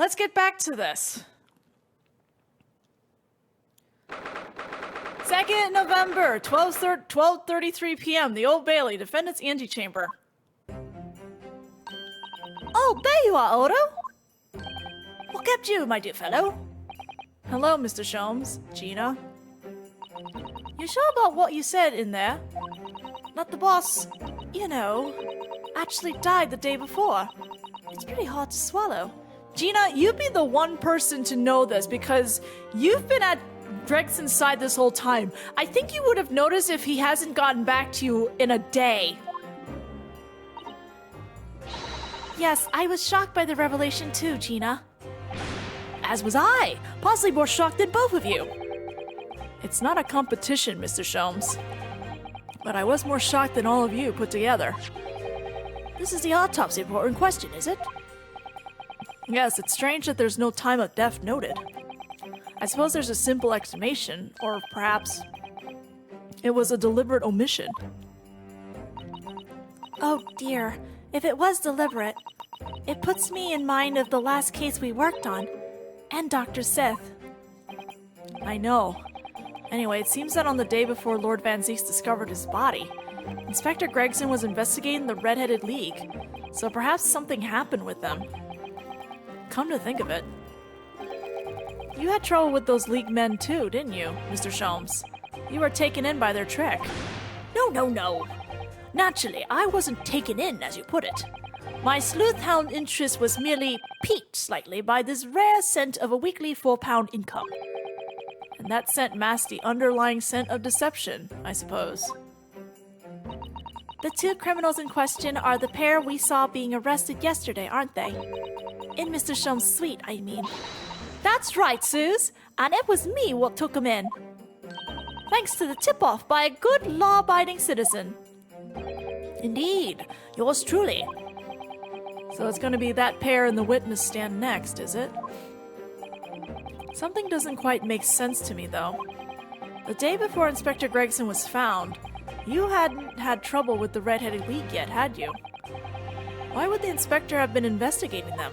let's get back to this. 2nd November, 12:33 p.m., the Old Bailey, defendant's antechamber. Oh, there you are, Odo. What kept you, my dear fellow? Hello, Mr. Sholmes. Gina. You sure about what you said in there? That the boss, you know, actually died the day before. It's pretty hard to swallow. Gina, you'd be the one person to know this because you've been at Gregson's side this whole time. I think you would have noticed if he hasn't gotten back to you in a day. Yes, I was shocked by the revelation too, Gina. As was I. Possibly more shocked than both of you. It's not a competition, Mr. Sholmes. But I was more shocked than all of you put together. This is the autopsy report in question, is it? Yes, it's strange that there's no time of death noted. I suppose there's a simple explanation, or perhaps it was a deliberate omission. Oh dear, if it was deliberate, it puts me in mind of the last case we worked on, and Dr. Sith. I know. Anyway, it seems that on the day before Lord Van Zieks discovered his body, Inspector Gregson was investigating the Red-Headed League, so perhaps something happened with them. Come to think of it. You had trouble with those League men too, didn't you, Mr. Sholmes? You were taken in by their trick. No. Naturally, I wasn't taken in, as you put it. My sleuth-hound interest was merely piqued slightly by this rare scent of a weekly £4 income. And that scent masked the underlying scent of deception, I suppose. The two criminals in question are the pair we saw being arrested yesterday, aren't they? In Mr. Sholmes' suite, I mean. That's right, Suze, and it was me what took 'em in. Thanks to the tip-off by a good law-abiding citizen. Indeed, yours truly. So it's going to be that pair in the witness stand next, is it? Something doesn't quite make sense to me, though. The day before Inspector Gregson was found, you hadn't had trouble with the Red-Headed League yet, had you? Why would the inspector have been investigating them?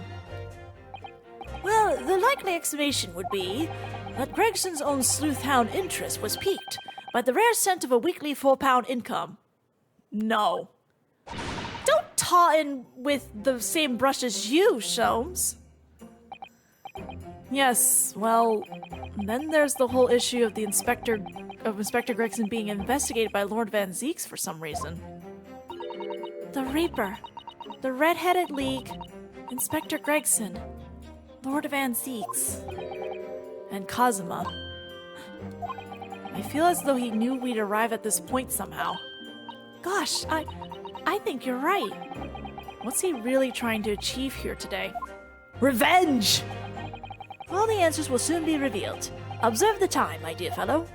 Well, the likely explanation would be that Gregson's own sleuth-hound interest was piqued by the rare scent of a weekly £4 income. No. Don't tar in with the same brush as you, Sholmes. Yes, well, then there's the whole issue of Inspector Gregson being investigated by Lord Van Zieks for some reason. The Reaper, the Red-Headed League, Inspector Gregson, Lord Van Zieks, and Kazuma. I feel as though he knew we'd arrive at this point somehow. Gosh, I think you're right. What's he really trying to achieve here today? Revenge! All the answers will soon be revealed. Observe the time, my dear fellow.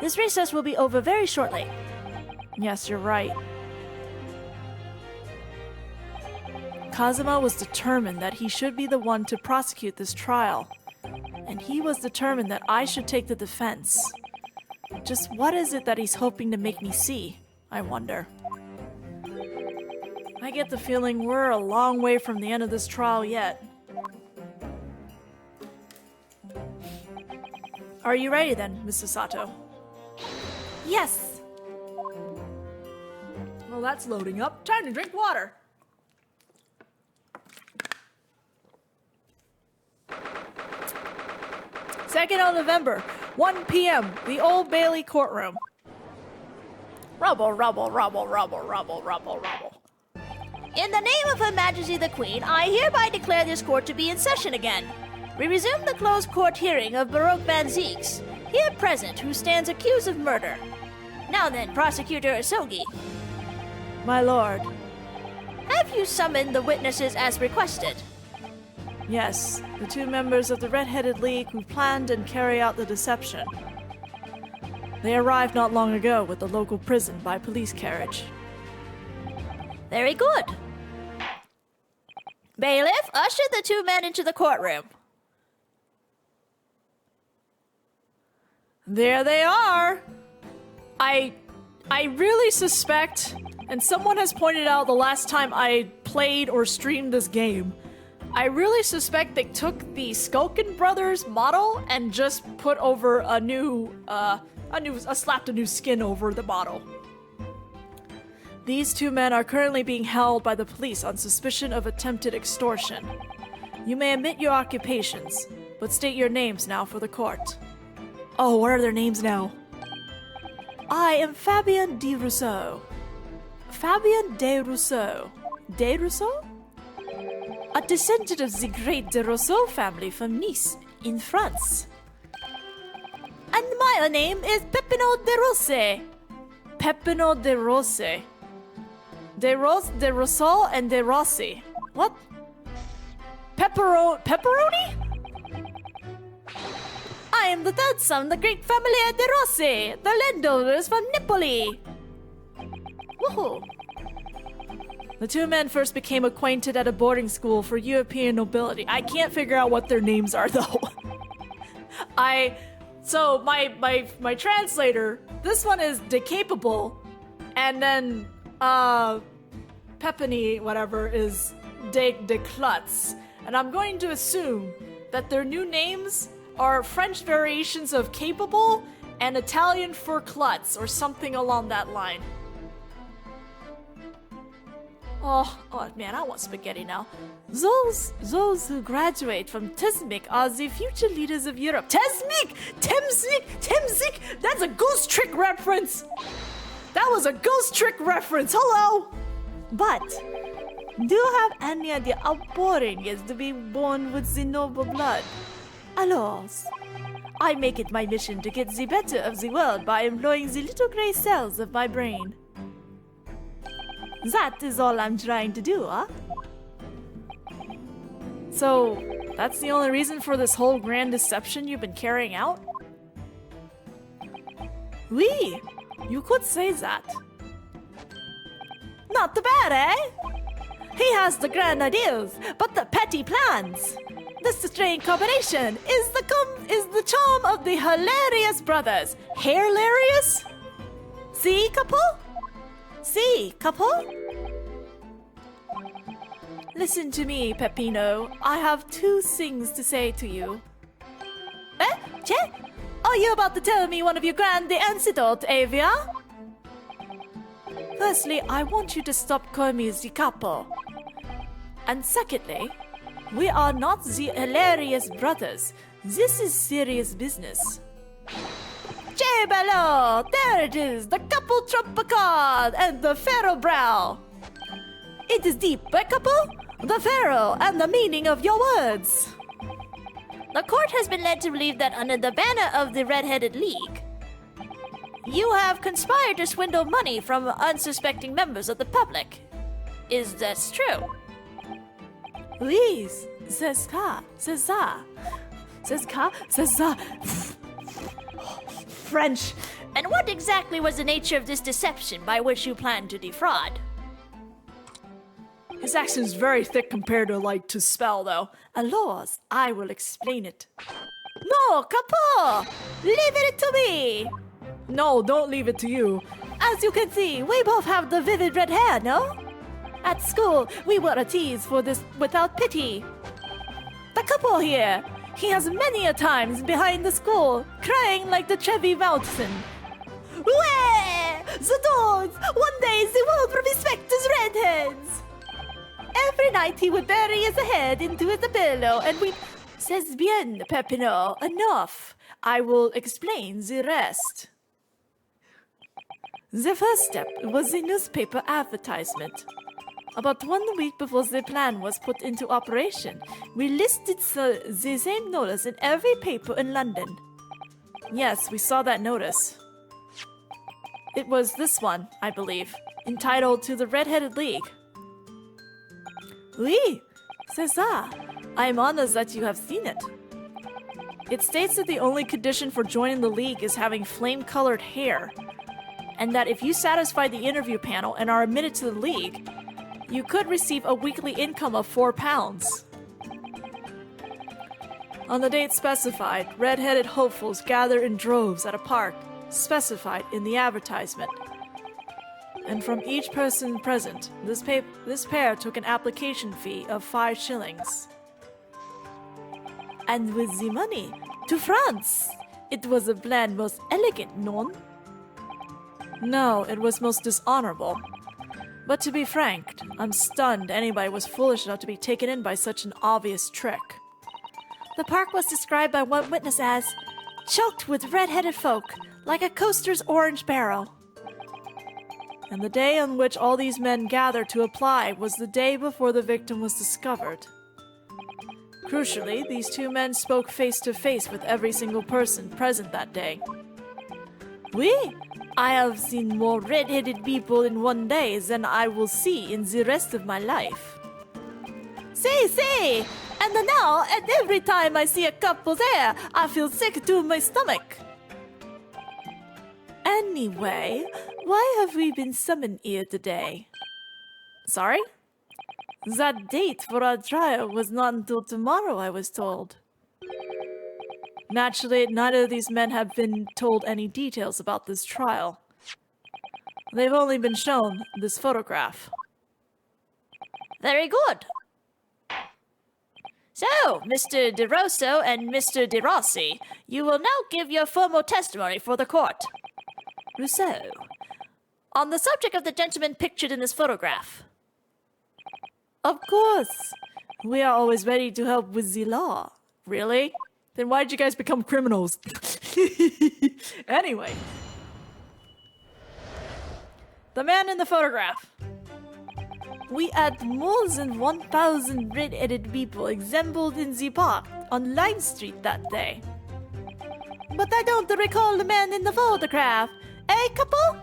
This recess will be over very shortly. Yes, you're right. Kazuma was determined that he should be the one to prosecute this trial. And he was determined that I should take the defense. Just what is it that he's hoping to make me see, I wonder. I get the feeling we're a long way from the end of this trial yet. Are you ready then, Mr. Sato? Yes! Well, that's loading up. Time to drink water. Second of November, 1 p.m., the Old Bailey courtroom. Rubble, rubble, rubble, rubble, rubble, rubble, rubble. In the name of Her Majesty the Queen, I hereby declare this court to be in session again. We resume the closed court hearing of Baroque Van Zieks, here present, who stands accused of murder. Now then, Prosecutor Asogi. My lord. Have you summoned the witnesses as requested? Yes, the two members of the Red-Headed League who planned and carried out the deception. They arrived not long ago with the local prison by police carriage. Very good. Bailiff, usher the two men into the courtroom. There they are! I really suspect, and someone has pointed out the last time I played or streamed this game, I really suspect they took the Skulkin Brothers model and just put over slapped a new skin over the model. These two men are currently being held by the police on suspicion of attempted extortion. You may omit your occupations, but state your names now for the court. Oh, what are their names now? I am Fabien de Rousseau. Fabien de Rousseau. De Rousseau? A descendant of the great de Rousseau family from Nice, in France. And my name is Peppino de Rossi. Peppino de Rossi. De Rousseau, and de Rossi. What? Pepperoni? I am the third son of the great family de Rossi, the landowners from Napoli. Woohoo! The two men first became acquainted at a boarding school for European nobility. I can't figure out what their names are, though. So my translator, this one is decapable, and then Pepini, whatever, is de Klutz. And I'm going to assume that their new names are French variations of capable and Italian for klutz, or something along that line. Oh man, I want spaghetti now. Those who graduate from TESMIC are the future leaders of Europe. Temsik! That's a ghost trick reference! That was a ghost trick reference, hello! But, do you have any idea how boring it is to be born with the noble blood? Alas, I make it my mission to get the better of the world by employing the little grey cells of my brain. That is all I'm trying to do, huh? So, that's the only reason for this whole grand deception you've been carrying out? Oui, you could say that. Not bad, eh? He has the grand ideas, but the petty plans. This strange combination is the charm of the hilarious brothers. Hilarious? See, couple? See, couple? Listen to me, Peppino. I have two things to say to you. Eh? Che? Are you about to tell me one of your grand anecdotes, Avia? Firstly, I want you to stop calling me the couple. And secondly, we are not the hilarious brothers. This is serious business. Che bello! There it is! The couple tropical and the pharaoh brow! It is deep, eh, couple? The pharaoh and the meaning of your words. The court has been led to believe that under the banner of the Red-Headed League, you have conspired to swindle money from unsuspecting members of the public. Is this true? Oui, c'est ça. French. And what exactly was the nature of this deception by which you planned to defraud? His accent is very thick compared to spell, though. Alas, I will explain it. No, Capo! Leave it to me! No, don't leave it to you. As you can see, we both have the vivid red hair, no? At school, we were a tease for this without pity. The couple here, he has many a times behind the school, crying like the Trevi Mountain. Where? The dogs! One day the world will respect his redheads! Every night he would bury his head into his pillow and we'd... C'est bien, Peppino, enough. I will explain the rest. The first step was the newspaper advertisement. About 1 week before the plan was put into operation, we listed the same notice in every paper in London. Yes, we saw that notice. It was this one, I believe, entitled To the Red-Headed League. Oui, c'est ça. I am honored that you have seen it. It states that the only condition for joining the league is having flame-colored hair, and that if you satisfy the interview panel and are admitted to the league, you could receive a weekly income of £4. On the date specified, red-headed hopefuls gather in droves at a park specified in the advertisement. And from each person present, this pair took an application fee of 5 shillings. And with the money, to France. It was a plan most elegant, non? No, it was most dishonorable. But to be frank, I'm stunned anybody was foolish enough to be taken in by such an obvious trick. The park was described by one witness as choked with red-headed folk, like a coaster's orange barrel. And the day on which all these men gathered to apply was the day before the victim was discovered. Crucially, these two men spoke face to face with every single person present that day. Oui, I have seen more red-headed people in one day than I will see in the rest of my life. See, and now, and every time I see a couple there, I feel sick to my stomach. Anyway, why have we been summoned here today? Sorry? That date for our trial was not until tomorrow, I was told. Naturally, neither of these men have been told any details about this trial. They've only been shown this photograph. Very good. So, Mr. De Rosso and Mr. De Rossi, you will now give your formal testimony for the court. Rousseau, on the subject of the gentleman pictured in this photograph. Of course. We are always ready to help with the law. Really? Then why did you guys become criminals? Anyway. The man in the photograph. We had more than 1,000 red-headed people assembled in the park on Lime Street that day. But I don't recall the man in the photograph. Eh, couple?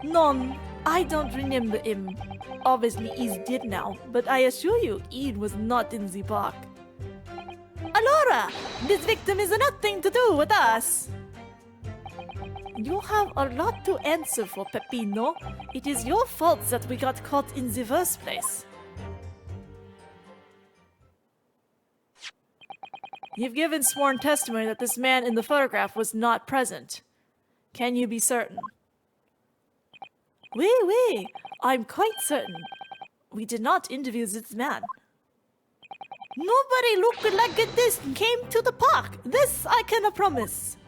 None. I don't remember him. Obviously, he's dead now, but I assure you, Ian was not in the park. Alora, this victim has nothing to do with us. You have a lot to answer for, Peppino. It is your fault that we got caught in the first place. You've given sworn testimony that this man in the photograph was not present. Can you be certain? Oui, I'm quite certain. We did not interview this man. Nobody looked like this came to the park. This I can promise.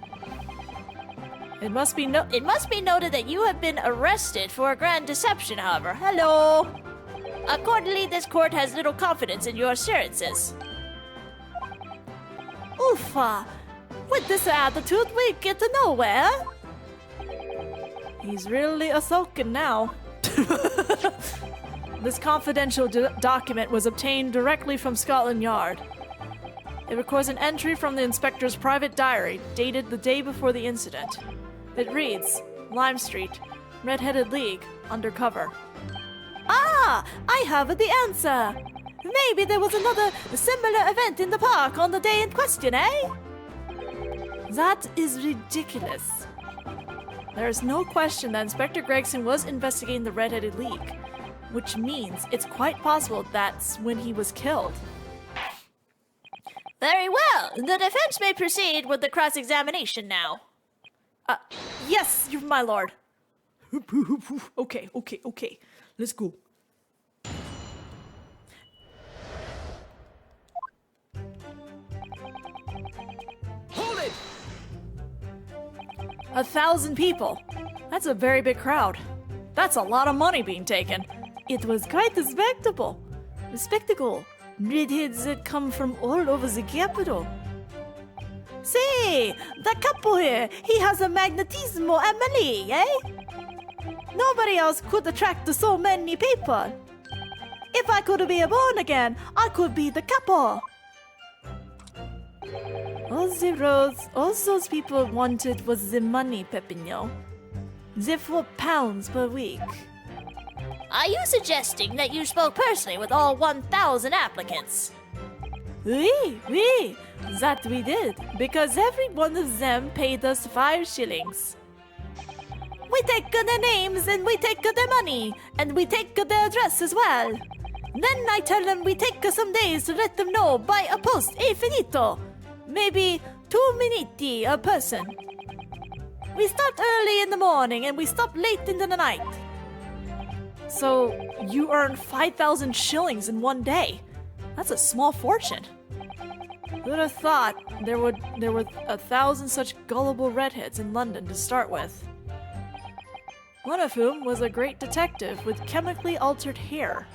It must be noted that you have been arrested for a grand deception, however. Hello. Accordingly, this court has little confidence in your assurances. Oofa! With this attitude, we get to nowhere. He's really a sulkin now. This confidential document was obtained directly from Scotland Yard. It records an entry from the inspector's private diary, dated the day before the incident. It reads, Lime Street, Red-Headed League, undercover. Ah! I have the answer! Maybe there was another similar event in the park on the day in question, eh? That is ridiculous. There is no question that Inspector Gregson was investigating the Red-Headed League, which means it's quite possible that's when he was killed. Very well. The defense may proceed with the cross-examination now. Yes, my lord. Okay. Let's go. Hold it! 1,000 people. That's a very big crowd. That's a lot of money being taken. It was quite a spectacle. Redheads that come from all over the capital. See, the couple here, he has a magnetismo Emily, eh? Nobody else could attract so many people. If I could be born again, I could be the couple. All those people wanted was the money, Pepino. The £4 per week. Are you suggesting that you spoke personally with all 1,000 applicants? Oui, that we did, because every one of them paid us 5 shillings. We take their names, and we take their money, and we take their address as well. Then I tell them we take some days to let them know by a post finito. Maybe 2 minutes a person. We start early in the morning, and we stop late into the night. So, you earn 5,000 shillings in one day. That's a small fortune. Who'd have thought there were 1,000 such gullible redheads in London to start with? One of whom was a great detective with chemically altered hair.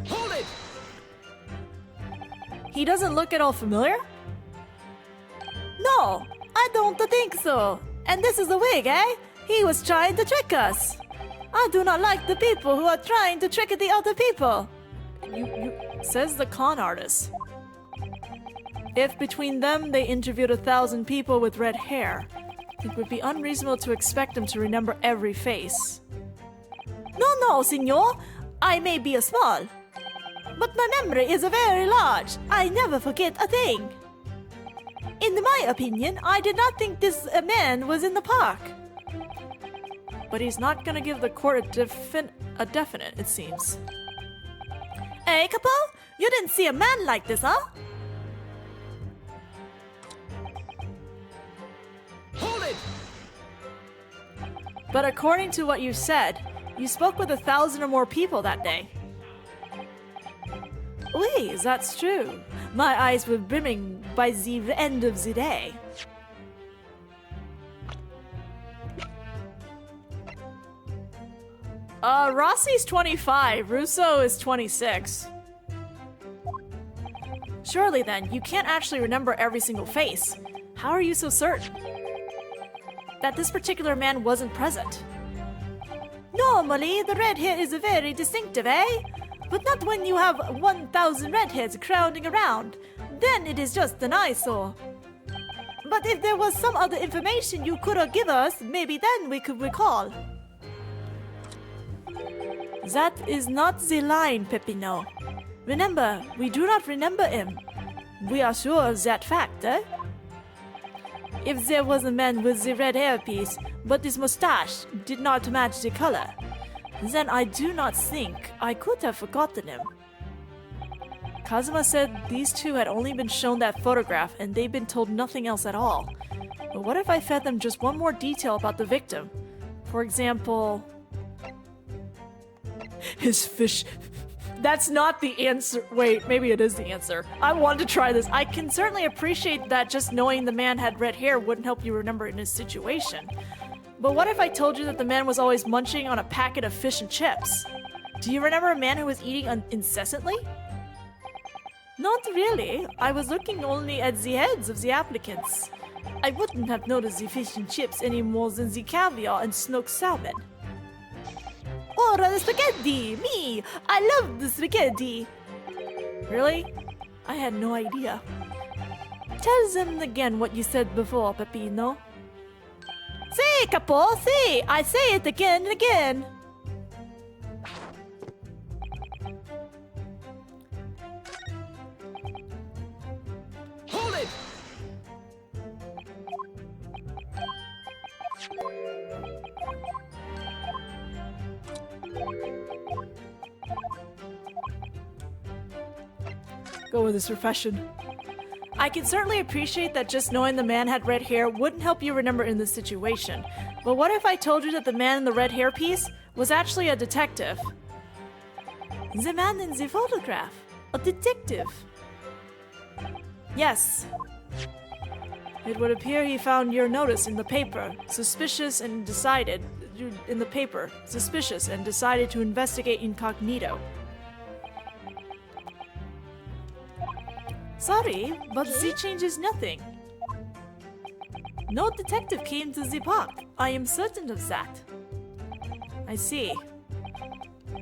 Hold it! He doesn't look at all familiar? No, I don't think so. And this is a wig, eh? He was trying to trick us. I do not like the people who are trying to trick the other people. Says the con artist. If between them they interviewed 1,000 people with red hair, it would be unreasonable to expect them to remember every face. No, senor. I may be a small, but my memory is very large. I never forget a thing. In my opinion, I did not think this man was in the park. But he's not gonna give the court a definite, it seems. Hey, Capo? You didn't see a man like this, huh? Hold it! But according to what you said, you spoke with 1,000 or more people that day. Oui, that's true. My eyes were brimming by the end of the day. Rossi's 25, Russo is 26. Surely then, you can't actually remember every single face. How are you so certain that this particular man wasn't present? Normally, the red hair is very distinctive, eh? But not when you have 1,000 redheads crowding around. Then it is just an eyesore. But if there was some other information you could have given us, maybe then we could recall. That is not the line, Peppino. Remember, we do not remember him. We are sure of that fact, eh? If there was a man with the red hairpiece, but his mustache did not match the color, then I do not think I could have forgotten him. Kazuma said these two had only been shown that photograph and they'd been told nothing else at all. But what if I fed them just one more detail about the victim? For example, his fish. That's not the answer. Wait, maybe it is the answer. I wanted to try this. I can certainly appreciate that just knowing the man had red hair wouldn't help you remember in his situation. But what if I told you that the man was always munching on a packet of fish and chips? Do you remember a man who was eating incessantly? Not really. I was looking only at the heads of the applicants. I wouldn't have noticed the fish and chips any more than the caviar and smoked salmon. Or the spaghetti! Me! I love the spaghetti! Really? I had no idea. Tell them again what you said before, Peppino. Si, Capo, si! I say it again and again! Hold it! Go with this profession. I can certainly appreciate that just knowing the man had red hair wouldn't help you remember in this situation. But what if I told you that the man in the red hairpiece was actually a detective? The man in the photograph. A detective. Yes. It would appear he found your notice in the paper, suspicious and decided to investigate incognito. Sorry, but the changes nothing. No detective came to the park. I am certain of that. I see.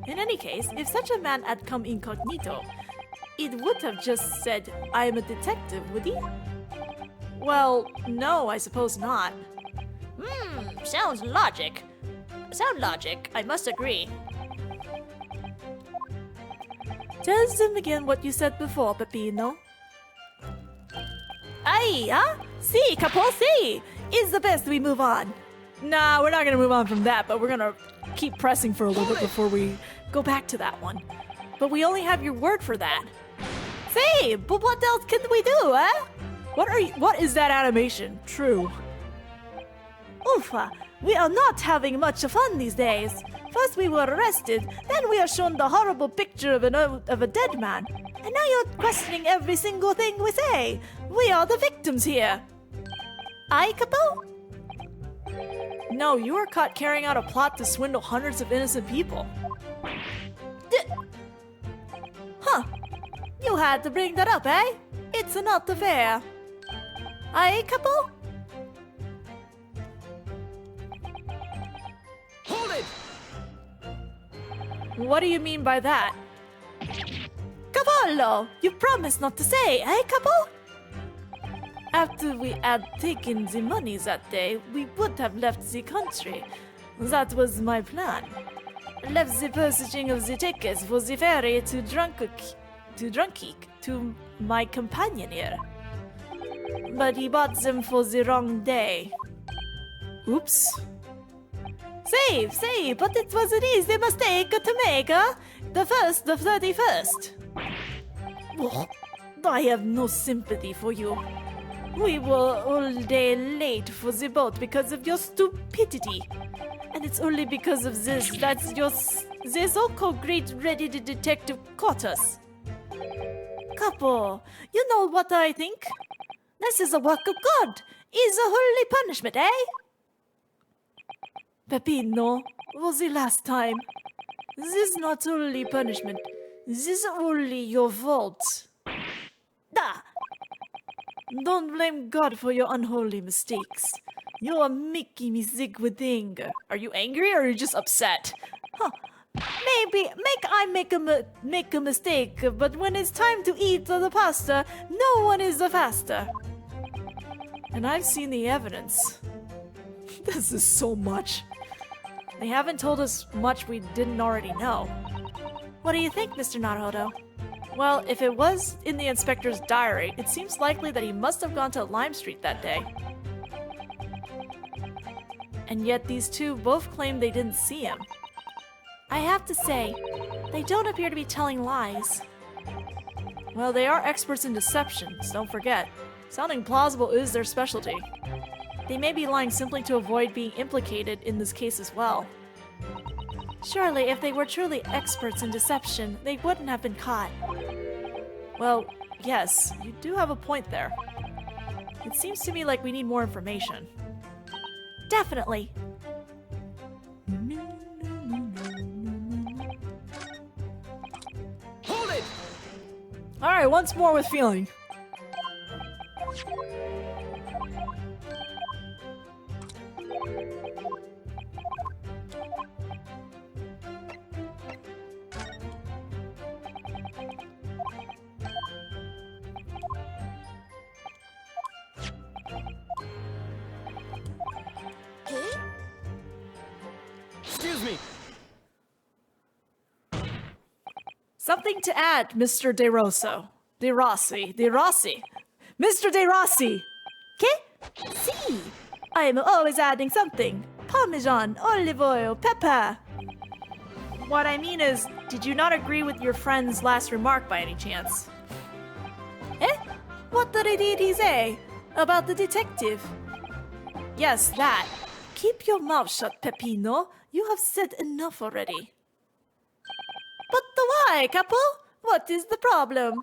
In any case, if such a man had come incognito, it would have just said, I am a detective, would he? Well, no, I suppose not. Sound logic, I must agree. Tell them again what you said before, Peppino. Aye, huh? Si, Capo, si! Is the best we move on. Nah, we're not gonna move on from that, but we're gonna keep pressing for a little bit before we go back to that one. But we only have your word for that. Si, but what else can we do, eh? What is that animation? True. Oofa, We are not having much fun these days. First we were arrested, then we are shown the horrible picture of a dead man. And now you're questioning every single thing we say. We are the victims here. I, Capo? No, you were caught carrying out a plot to swindle hundreds of innocent people. Huh. You had to bring that up, eh? It's not fair. I, Capo? Hold it! What do you mean by that? Cavallo, you promised not to say, eh, Capo? After we had taken the money that day, we would have left the country. That was my plan. Left the purchasing of the tickets for the ferry to Drunkik, to my companion here. But he bought them for the wrong day. Oops. Save, but it was an easy mistake to make, huh? The 31st. Oh, I have no sympathy for you. We were all day late for the boat because of your stupidity. And it's only because of this that the so-called great red-headed detective caught us. Capo, you know what I think? This is a work of God. Is a holy punishment, eh? Peppino, for the last time. This is not only punishment. This is only your fault. Ah! Don't blame God for your unholy mistakes. You are making me sick with anger. Are you angry or are you just upset? Huh. Maybe I make a mistake, but when it's time to eat the pasta, no one is the faster. And I've seen the evidence. This is so much. They haven't told us much we didn't already know. What do you think, Mr. Naruto? Well, if it was in the inspector's diary, it seems likely that he must have gone to Lime Street that day. And yet these two both claim they didn't see him. I have to say, they don't appear to be telling lies. Well, they are experts in deception, don't forget. Sounding plausible is their specialty. They may be lying simply to avoid being implicated in this case as well. Surely, if they were truly experts in deception, they wouldn't have been caught. Well, yes, you do have a point there. It seems to me like we need more information. Definitely. Hold it! Alright, once more with feeling. Excuse me. Something to add, Mr. De Rossi. Mr. De Rossi! Que? Si! I am always adding something. Parmesan, olive oil, pepper. What I mean is, did you not agree with your friend's last remark by any chance? Eh? What did he say? About the detective? Yes, that. Keep your mouth shut, Peppino. You have said enough already. But why, Capo? What is the problem?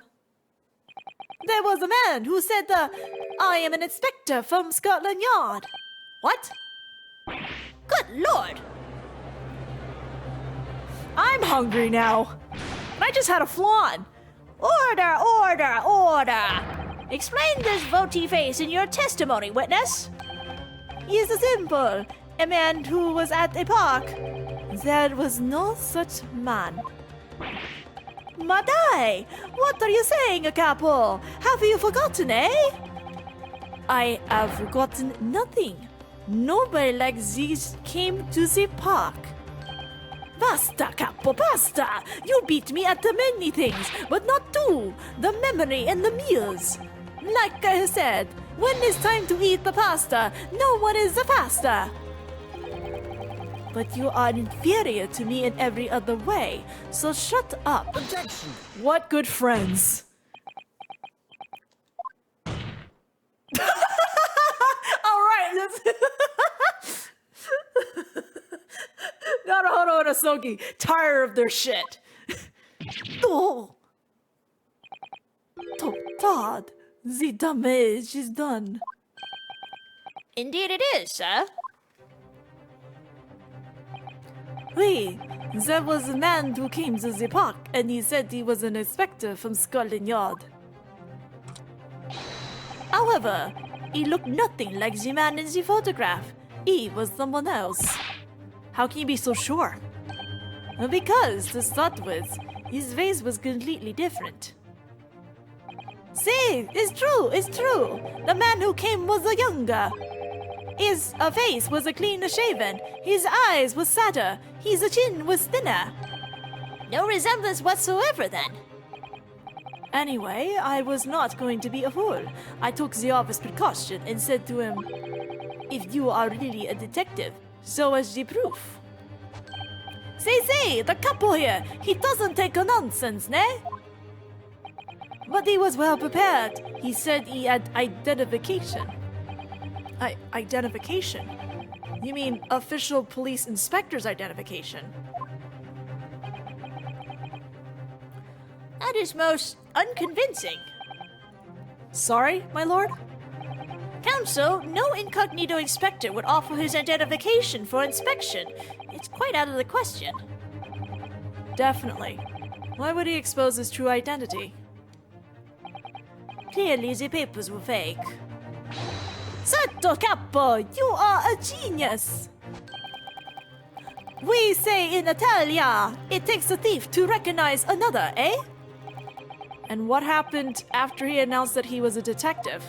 There was a man who said, I am an inspector from Scotland Yard. What? Good Lord! I'm hungry now. And I just had a flan. Order! Explain this votee face in your testimony, witness. He is simple. A man who was at a park. There was no such man. Madai! What are you saying, Capo? Have you forgotten, eh? I have forgotten nothing. Nobody like these came to the park. Basta, Capo, basta! You beat me at many things, but not two. The memory and the meals. Like I said, when it's time to eat the pasta, no one is the faster. But you are inferior to me in every other way, so shut up. Objection! What good friends. All right. Naruhodo and Asogi, tired of their shit. Oh. Todd, the damage is done. Indeed it is, sir. Oui, there was a man who came to the park and he said he was an inspector from Scotland Yard. However, he looked nothing like the man in the photograph. He was someone else. How can you be so sure? Because, to start with, his face was completely different. See, it's true. The man who came was a younger. His face was a cleaner shaven. His eyes were sadder. His chin was thinner. No resemblance whatsoever, then. Anyway, I was not going to be a fool. I took the obvious precaution and said to him, "If you are really a detective, show us the proof." Say, the couple here, he doesn't take a nonsense, ne? But he was well prepared. He said he had identification. Identification? You mean official police inspector's identification? That is most unconvincing. Sorry, my lord? Counsel, no incognito inspector would offer his identification for inspection. It's quite out of the question. Definitely. Why would he expose his true identity? Clearly the papers were fake. Santo Capo, you are a genius! We say in Italia, it takes a thief to recognize another, eh? And what happened after he announced that he was a detective?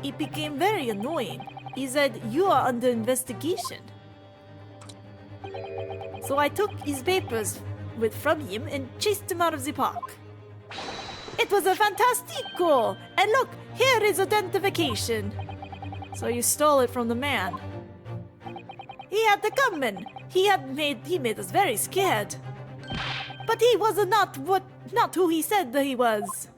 It became very annoying. He said, "You are under investigation." So I took his papers from him and chased him out of the park. It was a fantastico! And look, here is identification. So you stole it from the man. He had the gunman. He made us very scared. But he was not who he said that he was.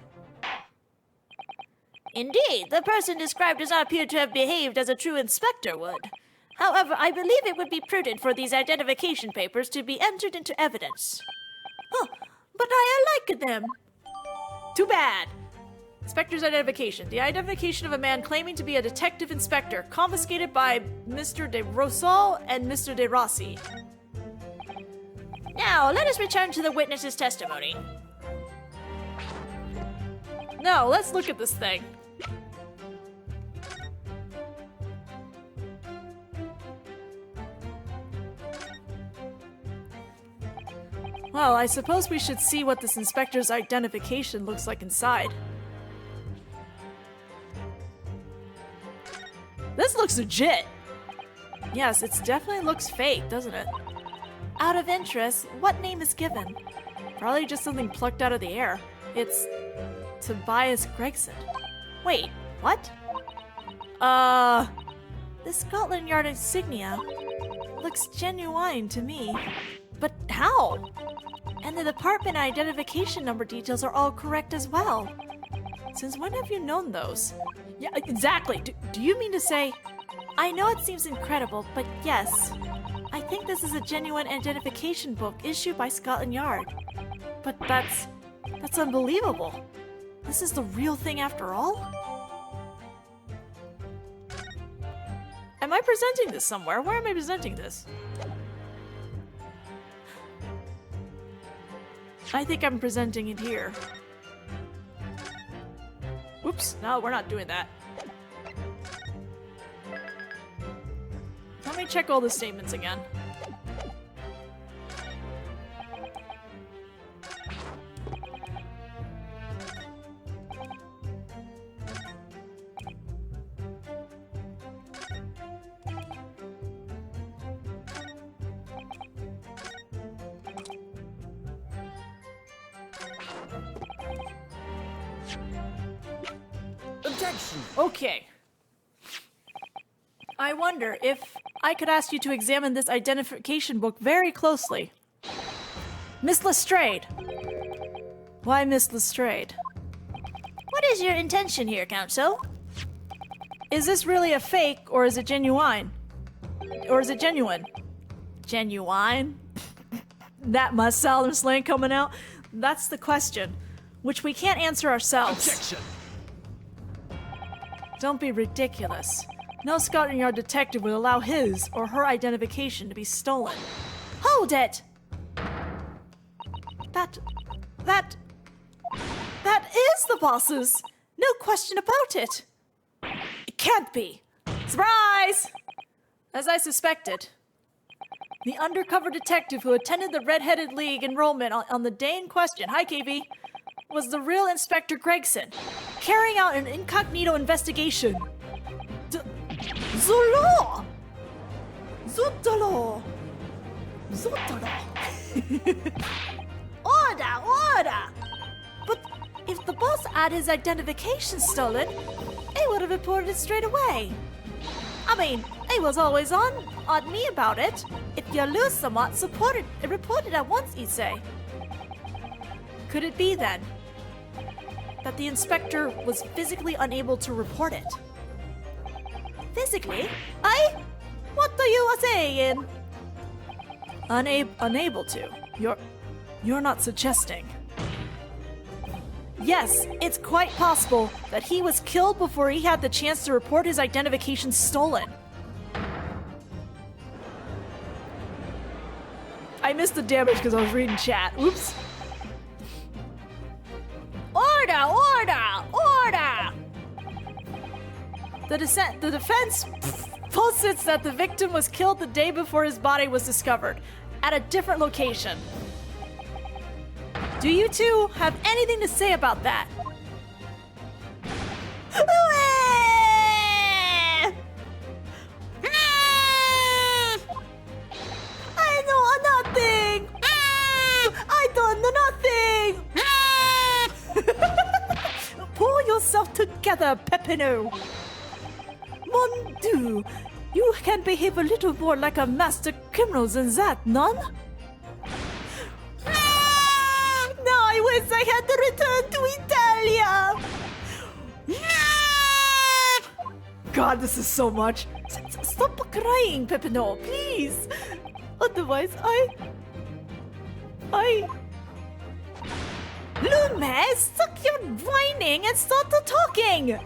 Indeed, the person described does not appear to have behaved as a true inspector would. However, I believe it would be prudent for these identification papers to be entered into evidence. Huh, but I like them. Too bad. Inspector's identification. The identification of a man claiming to be a detective inspector, confiscated by Mr. de Rosal and Mr. de Rossi. Now, let us return to the witness's testimony. No, let's look at this thing. Well, I suppose we should see what this inspector's identification looks like inside. This looks legit! Yes, it definitely looks fake, doesn't it? Out of interest, what name is given? Probably just something plucked out of the air. It's Tobias Gregson. Wait, what? The Scotland Yard insignia looks genuine to me. But how? And the department identification number details are all correct as well. Since when have you known those? Yeah, exactly. Do you mean to say... I know it seems incredible, but yes. I think this is a genuine identification book issued by Scotland Yard. But that's unbelievable. This is the real thing after all? Am I presenting this somewhere? Where am I presenting this? I think I'm presenting it here. Oops, no, we're not doing that. Let me check all the statements again. Objection! Okay. I wonder if I could ask you to examine this identification book very closely. Miss Lestrade. Why Miss Lestrade? What is your intention here, Counsel? Is this really a fake, or is it genuine? Or is it genuine? genuine? That must sound slang coming out? That's the question, which we can't answer ourselves. Objection! Don't be ridiculous. No Scotland Yard detective would allow his or her identification to be stolen. Hold it! That is the boss's! No question about it! It can't be! Surprise! As I suspected, the undercover detective who attended the Red-Headed League enrollment on the day in question, hi KV, was the real Inspector Gregson, carrying out an incognito investigation. Zolo! Zotolo! Order! But if the boss had his identification stolen, he would have reported it straight away. I mean, he was always on me about it. If you lose someone, report it at once, he say. Could it be then that the inspector was physically unable to report it? Physically? What are you saying? Unable to. You're not suggesting. Yes, it's quite possible that he was killed before he had the chance to report his identification stolen. I missed the damage because I was reading chat. Oops. Order! The defense posits that the victim was killed the day before his body was discovered, at a different location. Do you two have anything to say about that? I know nothing! I don't know nothing! Pull yourself together, Pepino! Mon Dieu, you can behave a little more like a master criminal than that, none? No, I wish I had to return to Italia! God, this is so much. Stop crying, Pepino, please! Otherwise, Lume, stop your whining and start the talking!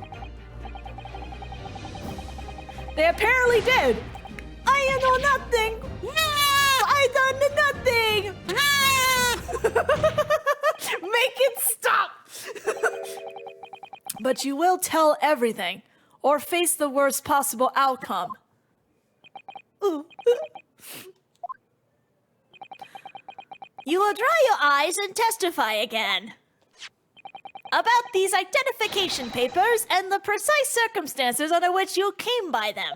They apparently did! I know nothing! I don't know nothing! Make it stop! But you will tell everything, or face the worst possible outcome. You will dry your eyes and testify again. About these identification papers and the precise circumstances under which you came by them.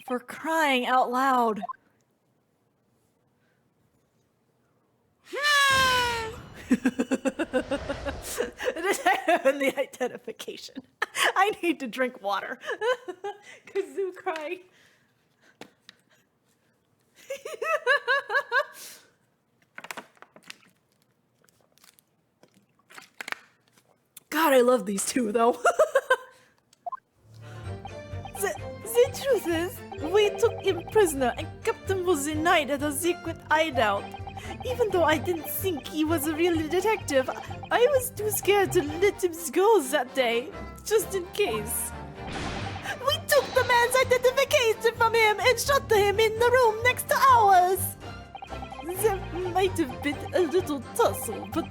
For crying out loud. The identification. I need to drink water. Kazoo crying. God, I love these two, though. The truth is, we took him prisoner and kept him for the night at a secret hideout. Even though I didn't think he was a real detective, I was too scared to let him go that day, just in case. We took the man's identification from him and shot him in the room next to ours. There might have been a little tussle, but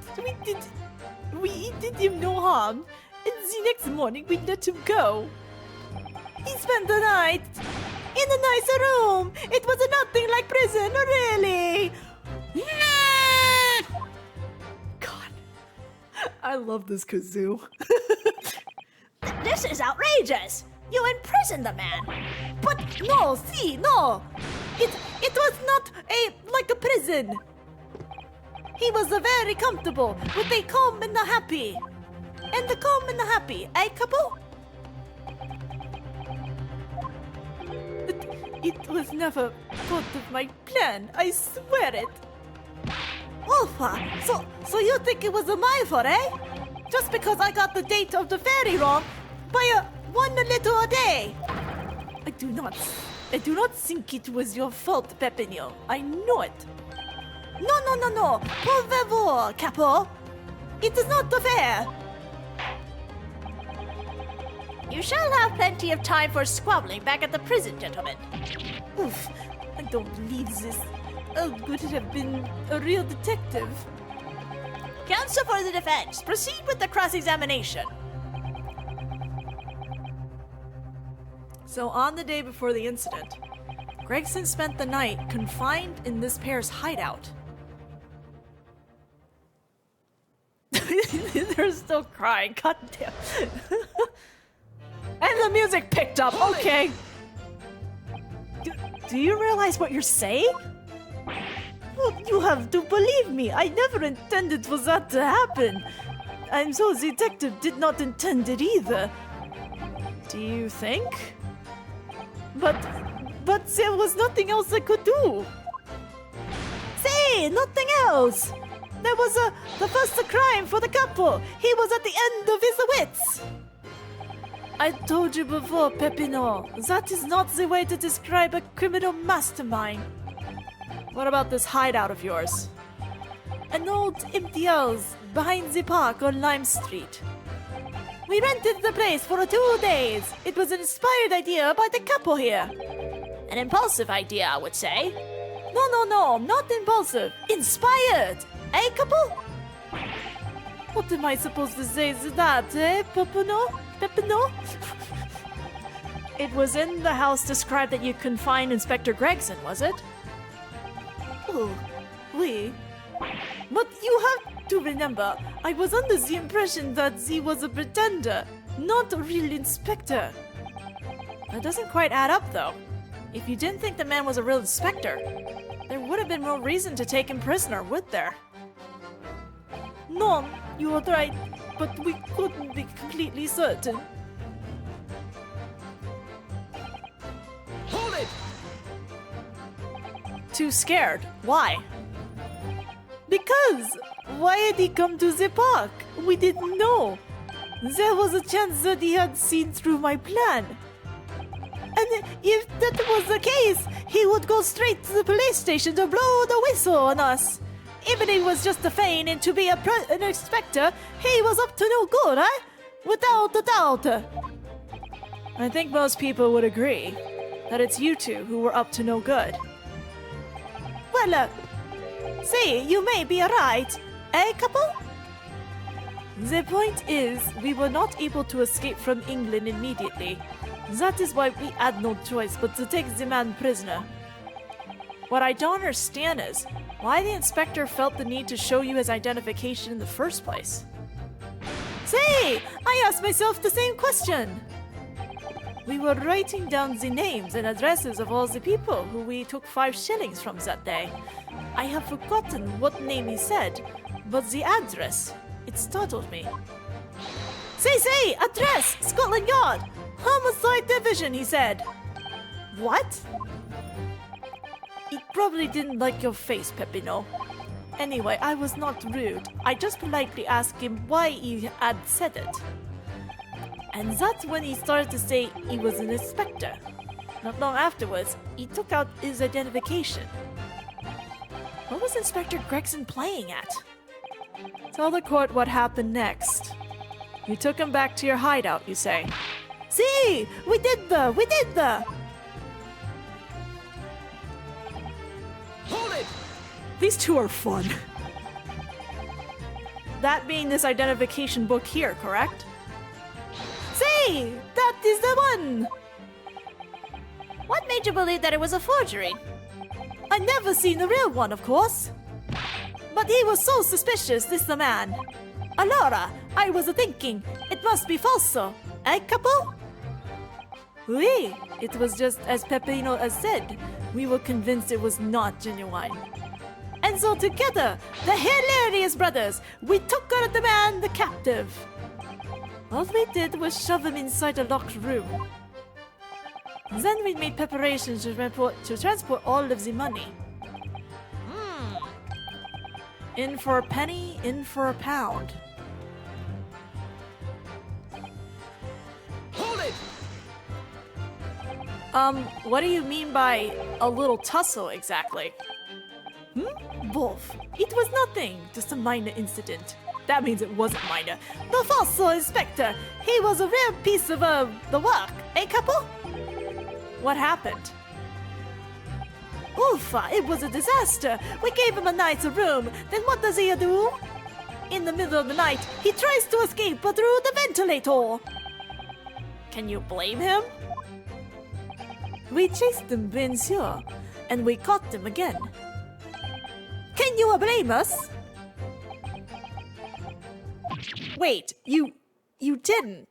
we did him no harm, and the next morning we let him go. He spent the night in a nicer room. It was nothing like prison, really. God, I love this kazoo. This is outrageous. You imprisoned the man. But no. It was not like a prison. He was very comfortable with a calm and a happy. And the calm and the happy, couple? It was never part of my plan, I swear it. Wolfa, so you think it was my fault, eh? Just because I got the date of the ferry wrong by one little day. I do not think it was your fault, Pepino. I know it. No. Por favor, Capo. It is not fair. You shall have plenty of time for squabbling back at the prison, gentlemen. Oof, I don't believe this. I would have been a real detective. Counsel for the defense, proceed with the cross-examination. So on the day before the incident, Gregson spent the night confined in this pair's hideout. They're still crying, god damn. And the music picked up, okay. Do you realize what you're saying? Well, you have to believe me. I never intended for that to happen. And so the detective did not intend it either. Do you think? But there was nothing else I could do. Say, nothing else. There was the first crime for the couple. He was at the end of his wits. I told you before, Pepino, that is not the way to describe a criminal mastermind. What about this hideout of yours? An old empty house behind the park on Lime Street. We rented the place for 2 days. It was an inspired idea by the couple here. An impulsive idea, I would say. No, not impulsive. Inspired. Eh, couple? What am I supposed to say to that, eh, Pepino? It was in the house described that you confined Inspector Gregson, was it? Oh, oui. But you have to remember, I was under the impression that he was a pretender, not a real inspector. That doesn't quite add up, though. If you didn't think the man was a real inspector, there would have been no reason to take him prisoner, would there? No, you are right, but we couldn't be completely certain. Hold it! Too scared. Why? Because why had he come to the park? We didn't know. There was a chance that he had seen through my plan. And if that was the case, he would go straight to the police station to blow the whistle on us. Even if he was just a feigning to be an inspector, he was up to no good, eh? Without a doubt. I think most people would agree that it's you two who were up to no good. Well, see, you may be right. Eh, couple? The point is, we were not able to escape from England immediately. That is why we had no choice but to take the man prisoner. What I don't understand is why the inspector felt the need to show you his identification in the first place. Say, I asked myself the same question. We were writing down the names and addresses of all the people who we took 5 shillings from that day. I have forgotten what name he said, but the address, it startled me. Say, address, Scotland Yard, Homicide Division, he said. What? He probably didn't like your face, Pepino. Anyway, I was not rude. I just politely asked him why he had said it. And that's when he started to say he was an inspector. Not long afterwards, he took out his identification. What was Inspector Gregson playing at? Tell the court what happened next. You took him back to your hideout, you say. See, we did the. Hold it! These two are fun. That being this identification book here, correct? See, that is the one. What made you believe that it was a forgery? I never seen the real one, of course. But he was so suspicious, this the man. Allora, I was thinking, it must be falso. Eh, couple? Oui, it was just as Pepino has said. We were convinced it was not genuine. And so together, the hilarious brothers, we took out the man, the captive. All we did was shove him inside a locked room. Then we made preparations to transport all of the money. In for a penny, in for a pound. Hold it! What do you mean by a little tussle exactly? Wolf, it was nothing, just a minor incident. That means it wasn't minor. The fossil inspector, he was a real piece of the work, eh, couple? What happened? Oofa, it was a disaster. We gave him a night's room. Then what does he do? In the middle of the night, he tries to escape through the ventilator. Can you blame him? We chased him, bien sûr, and we caught him again. Can you blame us? Wait, you didn't.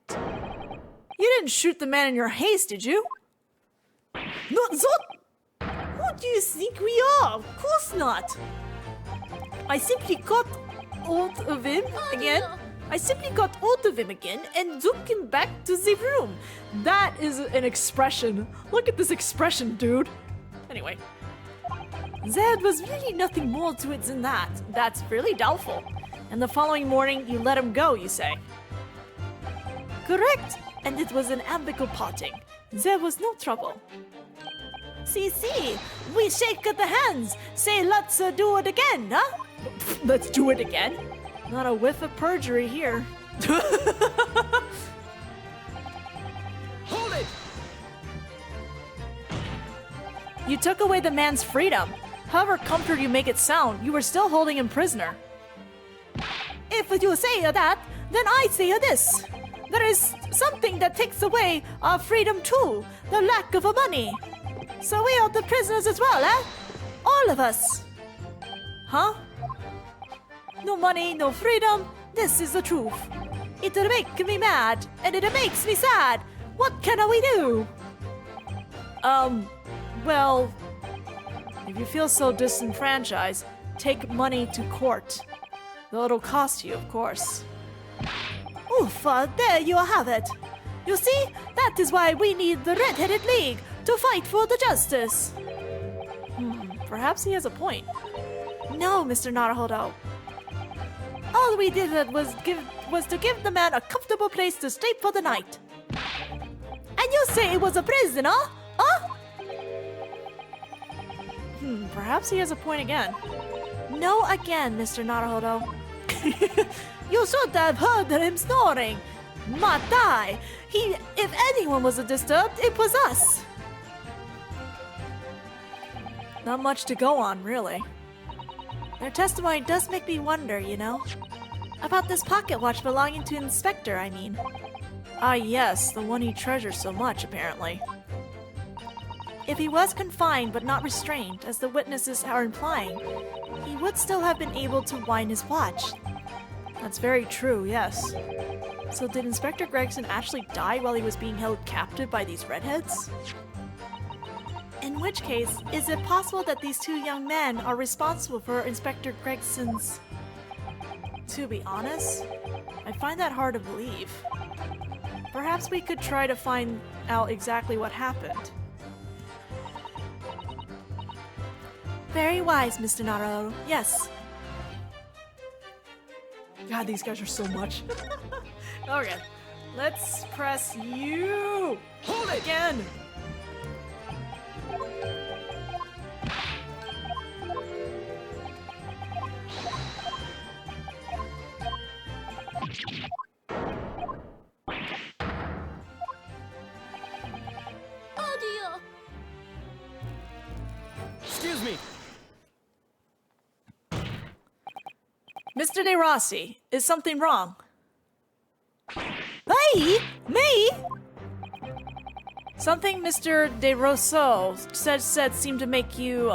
You didn't shoot the man in your haste, did you? Not that. Who do you think we are? Of course not. I simply got hold of him again. And took him back to the room. That is an expression. Look at this expression, dude. Anyway. There was really nothing more to it than that. That's really doubtful. And the following morning, you let him go, you say? Correct. And it was an amicable parting. There was no trouble. See, we shake the hands. Say, let's do it again, huh? Let's do it again? Not a whiff of perjury here. Hold it! You took away the man's freedom. However comforted you make it sound, you were still holding him prisoner. If you say that, then I say this. There is something that takes away our freedom too, the lack of money. So we are the prisoners as well, eh? All of us. Huh? No money, no freedom. This is the truth. It'll make me mad, and it makes me sad. What can we do? Well, if you feel so disenfranchised, take money to court. Though it'll cost you, of course. Oof, there you have it. You see, that is why we need the Red-Headed League to fight for the justice. Perhaps he has a point. No, Mr. Naruhodo. All we did was to give the man a comfortable place to stay for the night. And you say it was a prison, huh? Perhaps he has a point again. No again, Mr. Naruhodo. You should have heard him snoring. Not I. If anyone was disturbed, it was us. Not much to go on, really. Their testimony does make me wonder, you know? About this pocket watch belonging to Inspector, I mean. Ah, yes, the one he treasures so much, apparently. If he was confined but not restrained, as the witnesses are implying, he would still have been able to wind his watch. That's very true, yes. So did Inspector Gregson actually die while he was being held captive by these redheads? In which case, is it possible that these two young men are responsible for Inspector Gregson's... To be honest, I find that hard to believe. Perhaps we could try to find out exactly what happened. Very wise, Mr. Naruto. Yes. God, these guys are so much. Okay, let's press U. Hold it! Again. Excuse me. Mr. De Rossi, is something wrong? Hey, me? Something Mr. De Rosso said seemed to make you,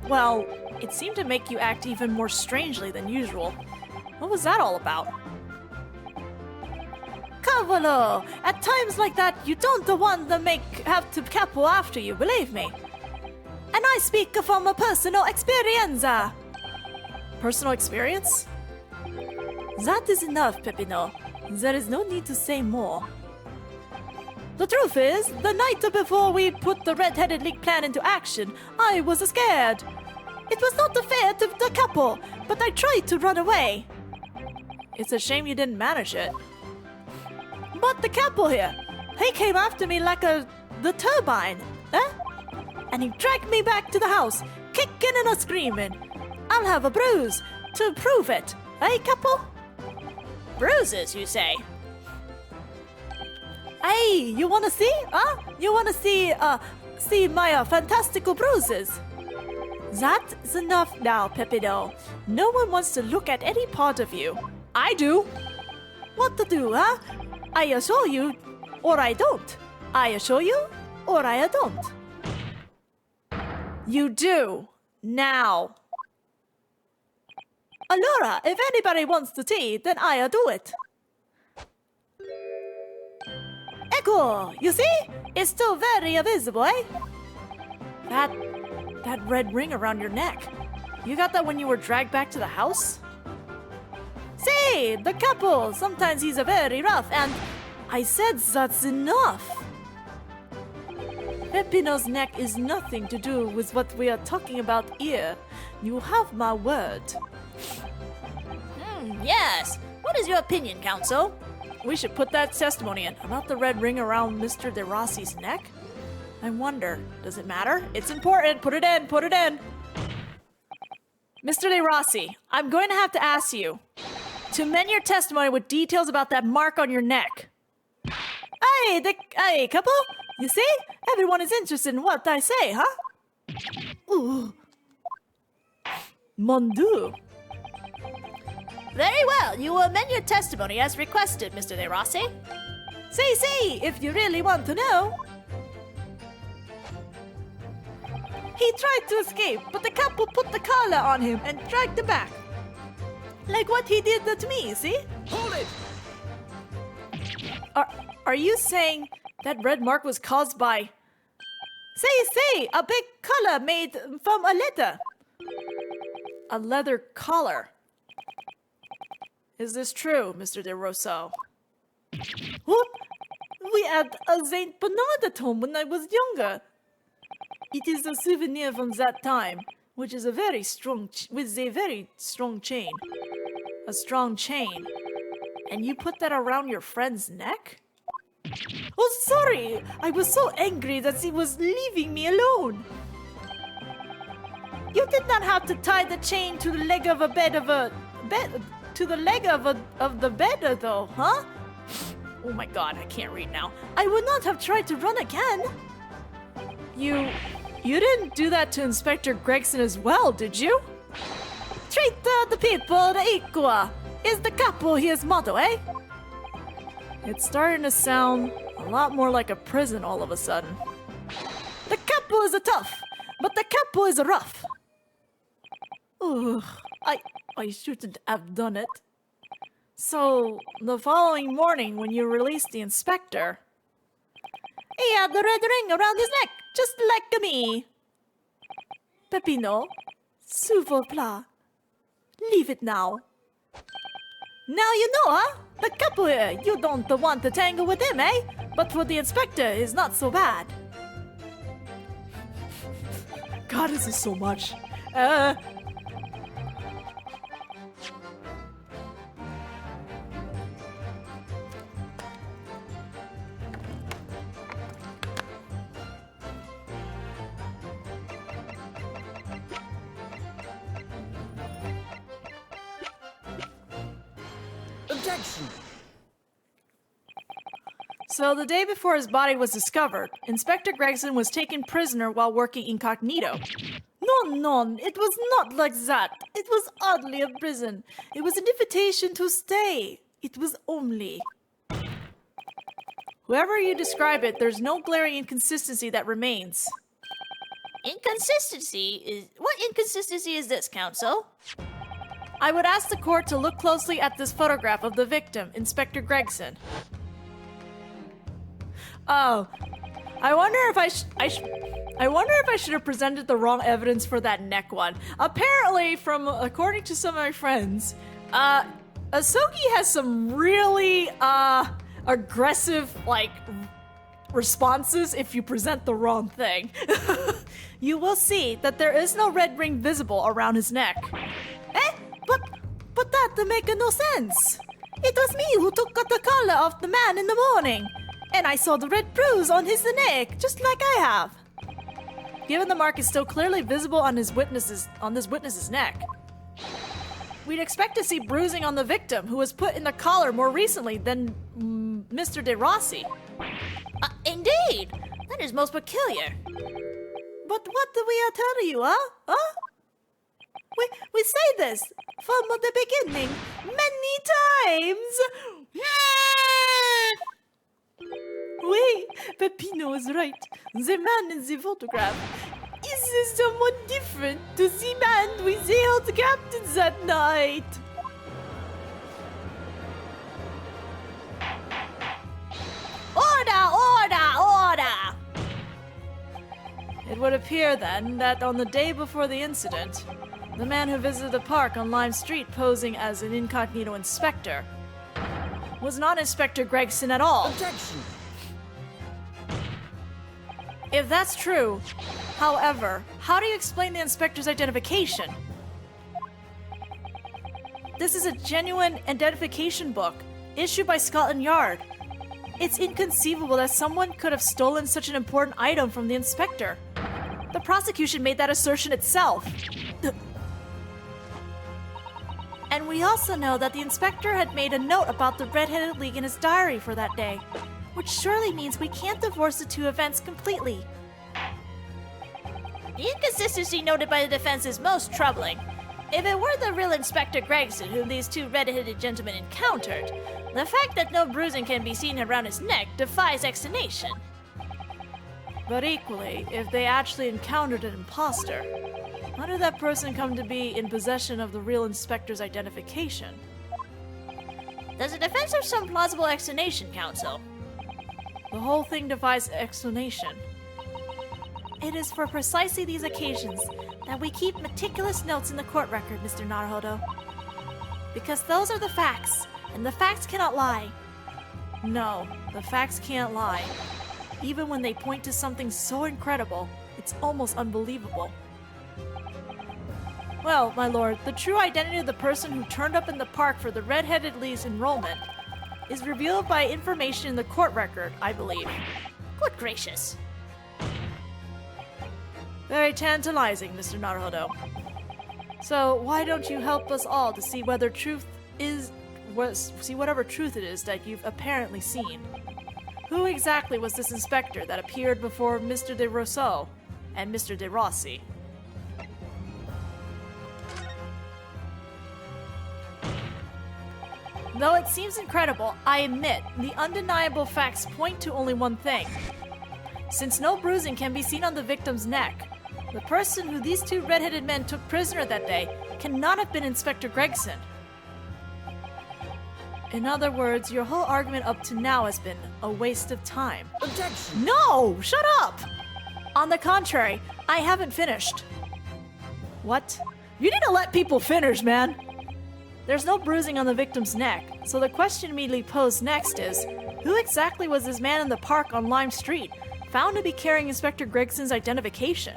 well, it seemed to make you act even more strangely than usual. What was that all about? Cavolo, at times like that, you don't want to have to capo after you, believe me. And I speak from a personal experience. Personal experience? That is enough, Peppino. There is no need to say more. The truth is, the night before we put the Red-Headed League plan into action, I was scared. It was not fair to the couple, but I tried to run away. It's a shame you didn't manage it. But the couple here, he came after me like a the turbine, eh? And he dragged me back to the house, kicking and screaming. I'll have a bruise to prove it, eh, couple? Bruises, you say? Hey, you wanna see? Huh? You wanna see my fantastical bruises? That's enough now, Pepino. No one wants to look at any part of you. I do. What to do, huh? I assure you, or I don't. I assure you, or I don't. You do. Now. Allora, if anybody wants to see, then I do it. Echo, you see? It's still very visible, eh? That red ring around your neck. You got that when you were dragged back to the house? See, the couple, sometimes he's a very rough, and I said that's enough. Pepino's neck is nothing to do with what we are talking about here. You have my word. Yes. What is your opinion, Counsel? We should put that testimony in about the red ring around Mr. De Rossi's neck. I wonder, does it matter? It's important. Put it in. Put it in. Mr. De Rossi, I'm going to have to ask you to amend your testimony with details about that mark on your neck. Hey, couple, you see? Everyone is interested in what I say, huh? Ooh. Mon Dieu. Very well. You will amend your testimony as requested, Mr. De Rossi. See, if you really want to know. He tried to escape, but the couple put the collar on him and dragged him back. Like what he did to me, see? Hold it! Are you saying that red mark was caused by... Say, a big collar made from a leather. A leather collar? Is this true, Mr. De Rosso? What? We had a Saint Bernard at home when I was younger. It is a souvenir from that time, which is a very strong chain. A strong chain? And you put that around your friend's neck? Oh, sorry! I was so angry that he was leaving me alone. You did not have to tie the chain to the leg of the bed, though, huh? Oh my god, I can't read now. I would not have tried to run again. You didn't do that to Inspector Gregson as well, did you? Treat the people equal is the couple his motto, eh? It's starting to sound a lot more like a prison all of a sudden. The couple is a tough, but the couple is a rough. Ugh, I shouldn't have done it. So, the following morning when you released the inspector... He had the red ring around his neck, just like me. Peppino, s'il vous plaît, leave it now. Now you know, huh? The couple here, you don't want to tangle with him, eh? But for the inspector, it's not so bad. God, this is so much. Objection! So the day before his body was discovered, Inspector Gregson was taken prisoner while working incognito. No, it was not like that. It was hardly a prison. It was an invitation to stay. It was only... However you describe it, there's no glaring inconsistency that remains. What inconsistency is this, Counsel? I would ask the court to look closely at this photograph of the victim, Inspector Gregson. Oh, I wonder if I should have presented the wrong evidence for that neck one. Apparently, according to some of my friends, Asogi has some really aggressive responses if you present the wrong thing. You will see that there is no red ring visible around his neck. But that make no sense. It was me who took the collar off the man in the morning. And I saw the red bruise on his neck, just like I have. Given the mark is still clearly visible on this witness's neck, we'd expect to see bruising on the victim, who was put in the collar more recently than Mr. De Rossi. Indeed! That is most peculiar. But what do we tell you, huh? We say this from the beginning many times. Oui, Peppino is right. The man in the photograph is somewhat different to the man we sailed captain that night. Order! It would appear then that on the day before the incident, the man who visited the park on Lime Street posing as an incognito inspector was not Inspector Gregson at all. Objection! If that's true, however, how do you explain the inspector's identification? This is a genuine identification book issued by Scotland Yard. It's inconceivable that someone could have stolen such an important item from the inspector. The prosecution made that assertion itself. And we also know that the inspector had made a note about the Red-Headed League in his diary for that day, which surely means we can't divorce the two events completely. The inconsistency noted by the defense is most troubling. If it were the real Inspector Gregson whom these two red-headed gentlemen encountered, the fact that no bruising can be seen around his neck defies explanation. But equally, if they actually encountered an imposter, how did that person come to be in possession of the real inspector's identification? Does the defense have some plausible explanation, counsel? The whole thing defies explanation. It is for precisely these occasions that we keep meticulous notes in the court record, Mr. Naruhodo. Because those are the facts, and the facts cannot lie. No, the facts can't lie. Even when they point to something so incredible, it's almost unbelievable. Well, my lord, the true identity of the person who turned up in the park for the Red-Headed League's enrollment is revealed by information in the court record, I believe. Good gracious. Very tantalizing, Mr. Naruhodo. So why don't you help us all to see whether whatever truth it is that you've apparently seen? Who exactly was this inspector that appeared before Mr. De Rousseau and Mr. De Rossi? Though it seems incredible, I admit, the undeniable facts point to only one thing. Since no bruising can be seen on the victim's neck, the person who these two red-headed men took prisoner that day cannot have been Inspector Gregson. In other words, your whole argument up to now has been a waste of time. Objection! No! Shut up! On the contrary, I haven't finished. What? You need to let people finish, man! There's no bruising on the victim's neck, so the question immediately posed next is, who exactly was this man in the park on Lime Street, found to be carrying Inspector Gregson's identification?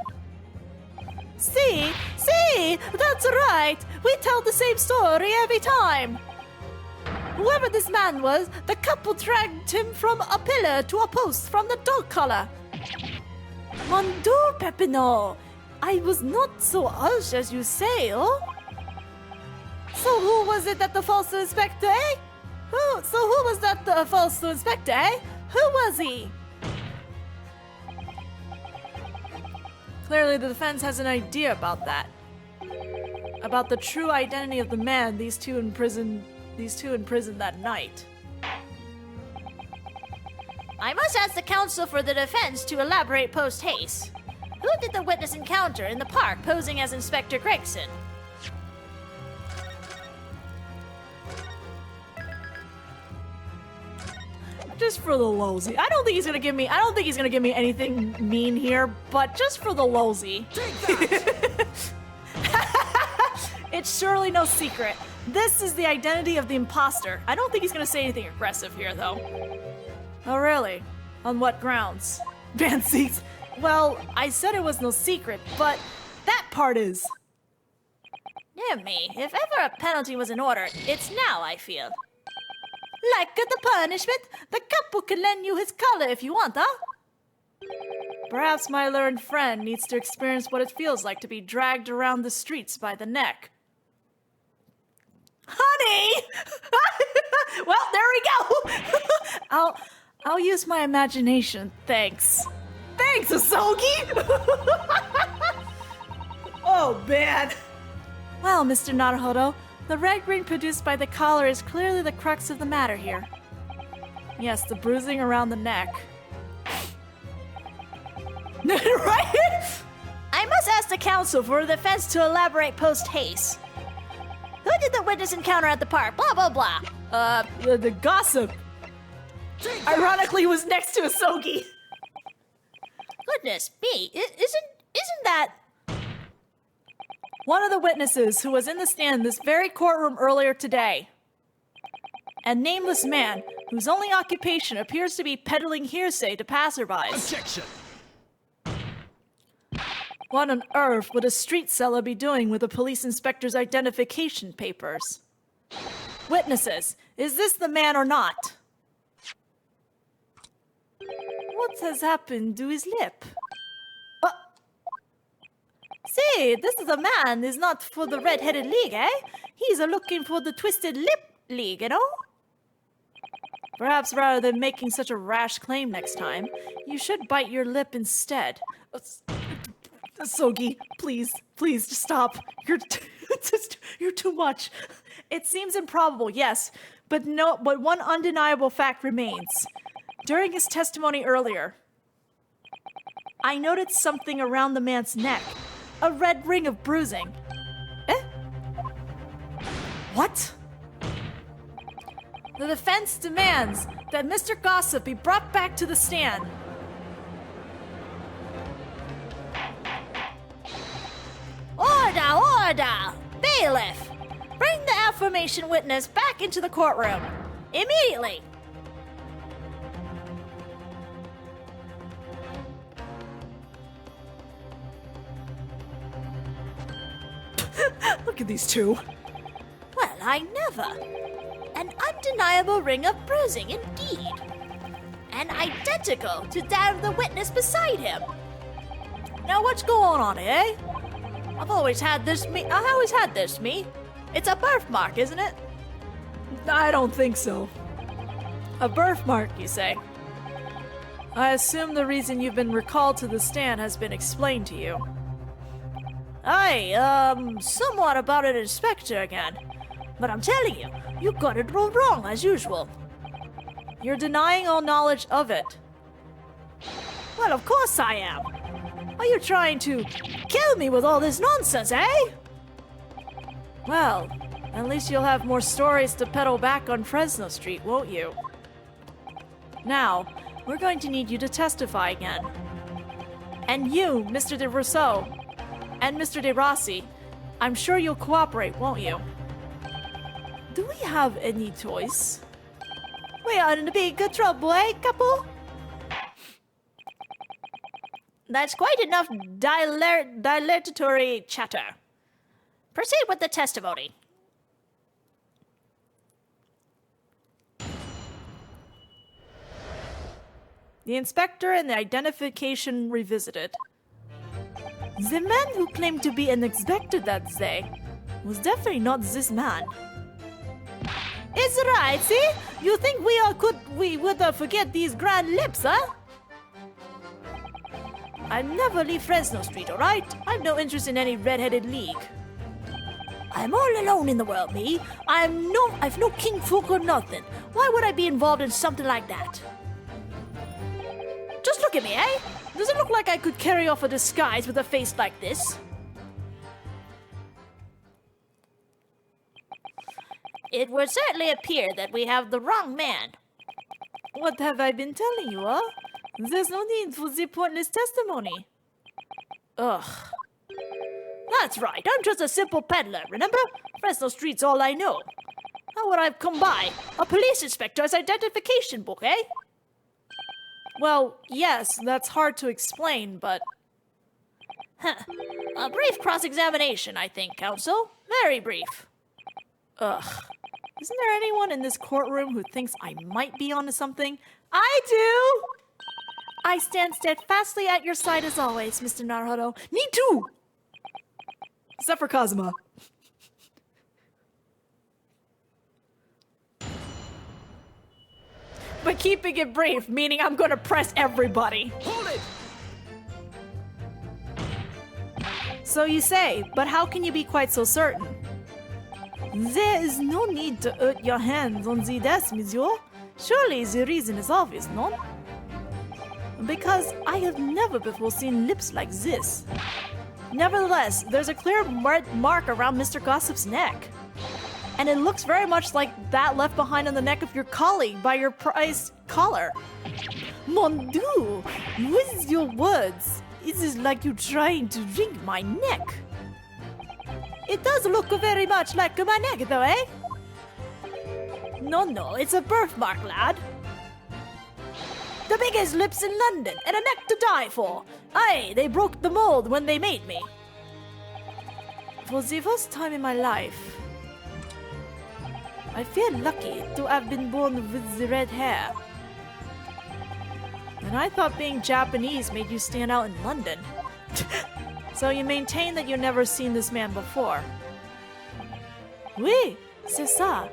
See, that's right! We tell the same story every time! Whoever this man was, the couple dragged him from a pillar to a post from the dog collar. Mon Dieu, Peppino! I was not so harsh as you say, oh? So who was it that the false inspector, eh? Who was that the false inspector, eh? Who was he? Clearly the defense has an idea about that. About the true identity of the man these two imprisoned that night. I must ask the counsel for the defense to elaborate post haste. Who did the witness encounter in the park posing as Inspector Gregson? Just for the lowsy. I don't think he's gonna give me anything mean here, but just for the lowsy. It's surely no secret. This is the identity of the imposter. I don't think he's gonna say anything aggressive here, though. Oh, really? On what grounds? Fancies. Well, I said it was no secret, but that part is. Dear me, if ever a penalty was in order, it's now, I feel. Like the punishment, the couple can lend you his collar if you want, huh? Perhaps my learned friend needs to experience what it feels like to be dragged around the streets by the neck. Honey! Well, there we go! I'll use my imagination, thanks. Thanks, Asogi! Oh, man. Well, Mr. Naruhodo, the red ring produced by the collar is clearly the crux of the matter here. Yes, the bruising around the neck. Right? I must ask the counsel for the defense to elaborate post haste. Who did the witness encounter at the park? Blah, blah, blah. The gossip. Ironically, was next to Asogi. Goodness me, isn't that... One of the witnesses who was in the stand in this very courtroom earlier today. A nameless man whose only occupation appears to be peddling hearsay to passerbys. Objection! What on earth would a street seller be doing with a police inspector's identification papers? Witnesses, is this the man or not? What has happened to his lip? See, this is a man is not for the red-headed league, eh? He's looking for the twisted lip league, you know? Perhaps rather than making such a rash claim next time, you should bite your lip instead. Sogi, please, just stop. You're too much. It seems improbable, yes, but one undeniable fact remains. During his testimony earlier, I noted something around the man's neck. A red ring of bruising. Eh? What? The defense demands that Mr. Gossip be brought back to the stand. Order! Bailiff! Bring the affirmation witness back into the courtroom. Immediately! Look at these two. Well, I never. An undeniable ring of bruising, indeed. And identical to that of the witness beside him. Now what's going on, eh? I've always had this, me. It's a birthmark, isn't it? I don't think so. A birthmark, you say? I assume the reason you've been recalled to the stand has been explained to you. Aye, somewhat about an inspector again. But I'm telling you, you got it all wrong as usual. You're denying all knowledge of it. Well, of course I am. Are you trying to kill me with all this nonsense, eh? Well, at least you'll have more stories to peddle back on Fresno Street, won't you? Now, we're going to need you to testify again. And you, Mr. De Rousseau, and Mr. De Rossi, I'm sure you'll cooperate, won't you? Do we have any choice? We are in big trouble, eh, couple? That's quite enough dilatory chatter. Proceed with the testimony. The inspector and the identification revisited. The man who claimed to be unexpected that day was definitely not this man. It's right, see? You think we would forget these grand lips, huh? I never leave Fresno Street, alright? I've no interest in any red-headed league. I'm all alone in the world, me. I've no kinfolk or nothing. Why would I be involved in something like that? Just look at me, eh? Does it look like I could carry off a disguise with a face like this? It would certainly appear that we have the wrong man. What have I been telling you, huh? There's no need for the pointless testimony. Ugh. That's right, I'm just a simple peddler, remember? Fresno Street's all I know. How would I have come by? A police inspector's identification book, eh? Well, yes, that's hard to explain, but... A brief cross-examination, I think, counsel. Very brief. Ugh. Isn't there anyone in this courtroom who thinks I might be onto something? I do! I stand steadfastly at your side as always, Mr. Naruto. Me too! Except for Kazuma. But keeping it brief, meaning I'm gonna press everybody. Hold it! So you say, but how can you be quite so certain? There is no need to hurt your hands on the desk, monsieur. Surely the reason is obvious, no? Because I have never before seen lips like this. Nevertheless, there's a clear mark around Mr. Gossip's neck. And it looks very much like that left behind on the neck of your colleague by your prized collar. Mon Dieu, with your words, it is like you trying to wring my neck. It does look very much like my neck, though, eh? No, it's a birthmark, lad. The biggest lips in London, and a neck to die for. Aye, they broke the mold when they made me. For the first time in my life, I feel lucky to have been born with the red hair. And I thought being Japanese made you stand out in London. So you maintain that you've never seen this man before? Oui, c'est ça.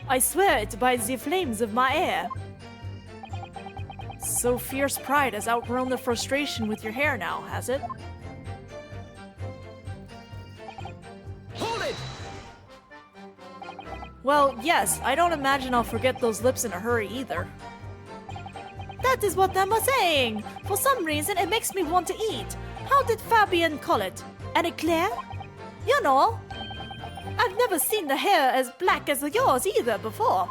I swear it by the flames of my hair. So fierce pride has outgrown the frustration with your hair now, has it? Hold it! Well, yes, I don't imagine I'll forget those lips in a hurry either. That is what I'm saying. For some reason, it makes me want to eat. How did Fabian call it? An eclair? You know, I've never seen the hair as black as yours either before.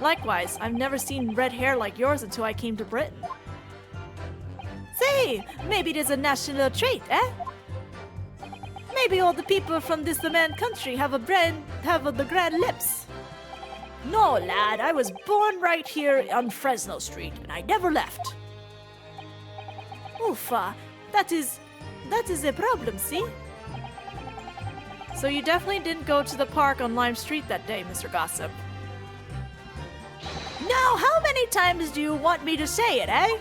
Likewise, I've never seen red hair like yours until I came to Britain. Say, maybe it is a national trait, eh? Maybe all the people from this man country have the grand lips. No, lad, I was born right here on Fresno Street, and I never left. Oofa, that is a problem, see? So you definitely didn't go to the park on Lime Street that day, Mr. Gossip. Now, how many times do you want me to say it, eh?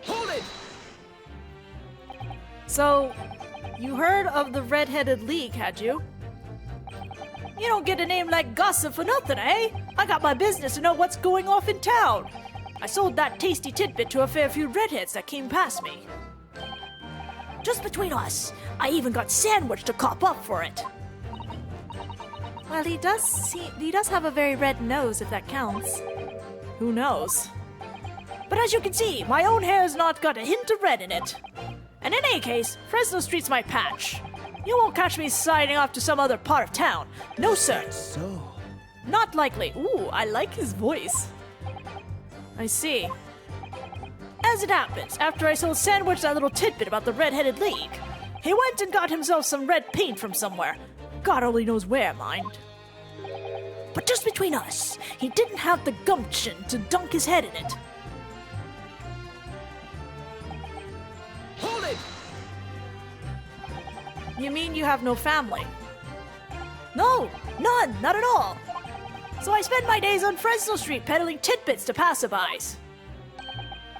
Hold it! So, you heard of the Red-Headed League, had you? You don't get a name like Gossip for nothing, eh? I got my business to know what's going off in town. I sold that tasty tidbit to a fair few redheads that came past me. Just between us, I even got Sandwich to cop up for it. Well, he does have a very red nose, if that counts. Who knows? But as you can see, my own hair's not got a hint of red in it. And in any case, Fresno Street's my patch. You won't catch me siding off to some other part of town. No, sir. So... Not likely. Ooh, I like his voice. I see. As it happens, after I sold Sandwich that little tidbit about the Red-Headed League, he went and got himself some red paint from somewhere. God only knows where, mind. But just between us, he didn't have the gumption to dunk his head in it. Hold it! You mean you have no family? No, none, not at all. So I spend my days on Fresno Street peddling tidbits to passerbys.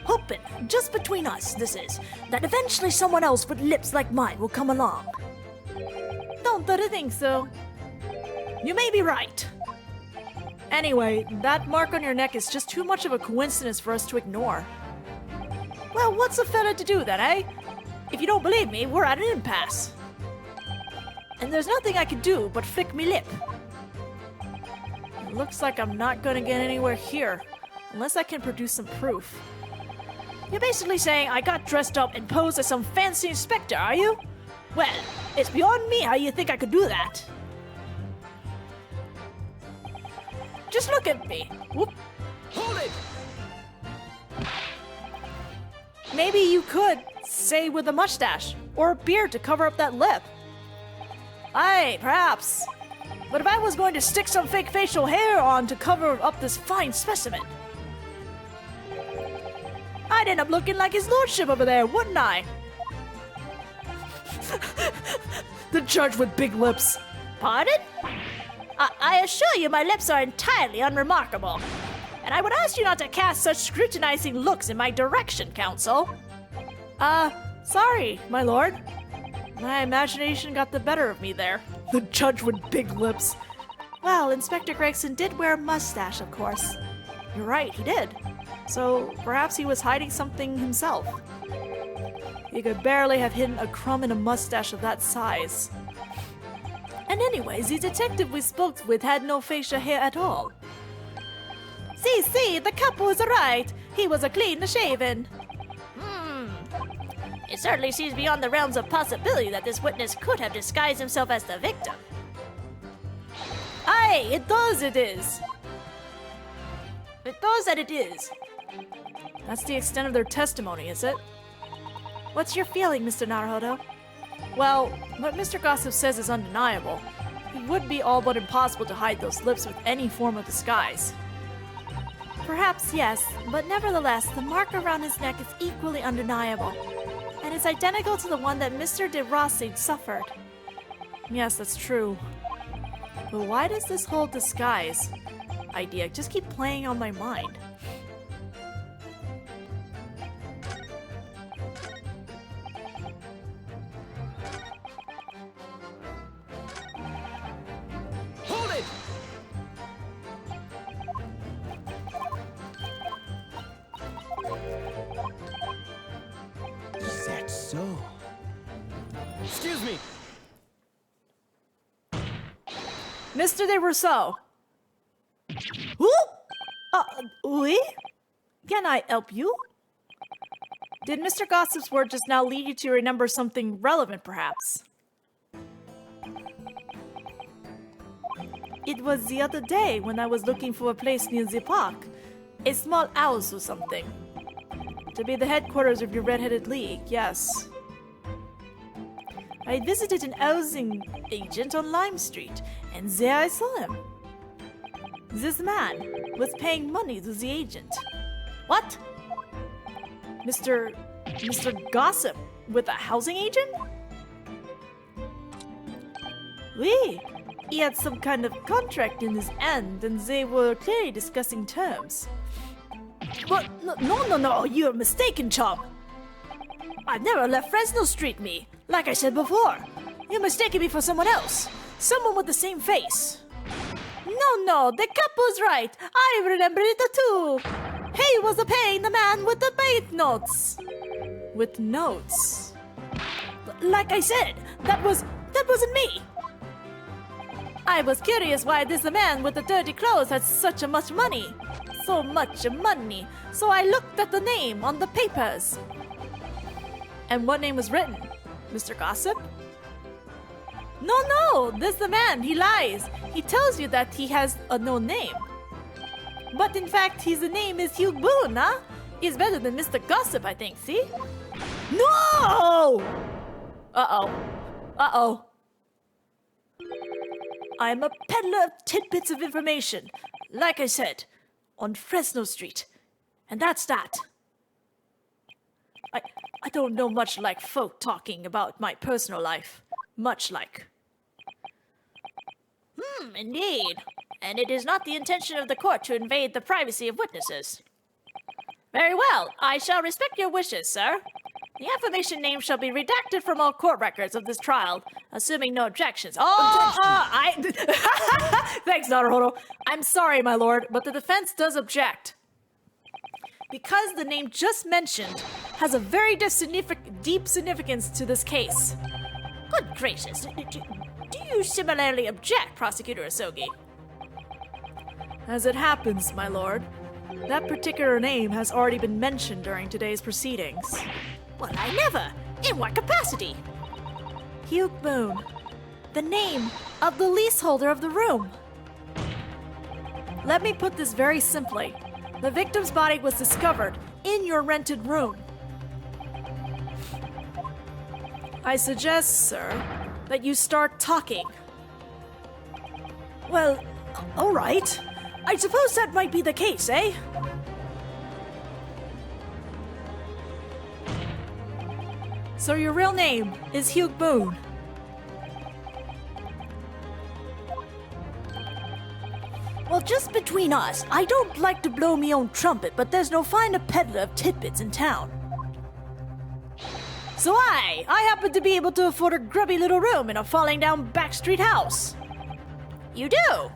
Hoping, just between us, this is, that eventually someone else with lips like mine will come along. Don't think so. You may be right. Anyway, that mark on your neck is just too much of a coincidence for us to ignore. Well, what's a fella to do then, eh? If you don't believe me, we're at an impasse. And there's nothing I can do but flick me lip. It looks like I'm not gonna get anywhere here, unless I can produce some proof. You're basically saying I got dressed up and posed as some fancy inspector, are you? Well, it's beyond me how you think I could do that. Just look at me. Whoop. Hold it! Maybe you could, say with a mustache, or a beard to cover up that lip. Aye, perhaps. But if I was going to stick some fake facial hair on to cover up this fine specimen, I'd end up looking like his lordship over there, wouldn't I? The judge with big lips. Pardon? I assure you my lips are entirely unremarkable. And I would ask you not to cast such scrutinizing looks in my direction, Counsel. Sorry, my lord. My imagination got the better of me there. The judge with big lips. Well, Inspector Gregson did wear a mustache, of course. You're right, he did. So perhaps he was hiding something himself. He could barely have hidden a crumb in a mustache of that size. And anyways, the detective we spoke with had no facial hair at all. See, the couple was right. He was a clean-shaven. It certainly seems beyond the realms of possibility that this witness could have disguised himself as the victim. Aye, it is. It does that it is. That's the extent of their testimony, is it? What's your feeling, Mr. Naruhodo? Well, what Mr. Gossip says is undeniable. It would be all but impossible to hide those lips with any form of disguise. Perhaps yes, but nevertheless, the mark around his neck is equally undeniable. And it's identical to the one that Mr. de Rossi suffered. Yes, that's true. But why does this whole disguise idea just keep playing on my mind? Hold it! Is that so? Excuse me! Mr. de Rousseau! Who? Oui? Can I help you? Did Mr. Gossip's word just now lead you to remember something relevant, perhaps? It was the other day when I was looking for a place near the park. A small house or something. To be the headquarters of your Red-Headed League, yes. I visited an housing agent on Lime Street, and there I saw him. This man was paying money to the agent. What? Mr. Gossip with a housing agent? Oui. He had some kind of contract in his hand, and they were clearly discussing terms. But no, you're mistaken, chum. I've never left Fresno Street, me. Like I said before, you're mistaking me for someone else. Someone with the same face. No, the couple's right. I remember it too. He was paying the man with the banknotes. With notes? Like I said, that wasn't me. I was curious why this man with the dirty clothes had such much money. So much money. So I looked at the name on the papers. And what name was written? Mr. Gossip? No, this man, he lies. He tells you that he has a no name. But in fact, his name is Hugh Boone, huh? He's better than Mr. Gossip, I think, see? No! Uh-oh. I'm a peddler of tidbits of information, like I said, on Fresno Street. And that's that. I don't know much like folk talking about my personal life. Much like. Indeed. And it is not the intention of the court to invade the privacy of witnesses. Very well. I shall respect your wishes, sir. The affirmation name shall be redacted from all court records of this trial, assuming no objections. Thanks, Naruhodo. I'm sorry, my lord, but the defense does object. Because the name just mentioned has a very deep significance to this case. Good gracious. Do you similarly object, Prosecutor Asogi? As it happens, my lord, that particular name has already been mentioned during today's proceedings. Well, I never. In what capacity? Hugh Boone. The name of the leaseholder of the room. Let me put this very simply. The victim's body was discovered in your rented room. I suggest, sir, that you start talking. Well, all right. I suppose that might be the case, eh? So your real name is Hugh Boone. Well, just between us, I don't like to blow me own trumpet, but there's no finer peddler of tidbits in town. So I happen to be able to afford a grubby little room in a falling down backstreet house. You do?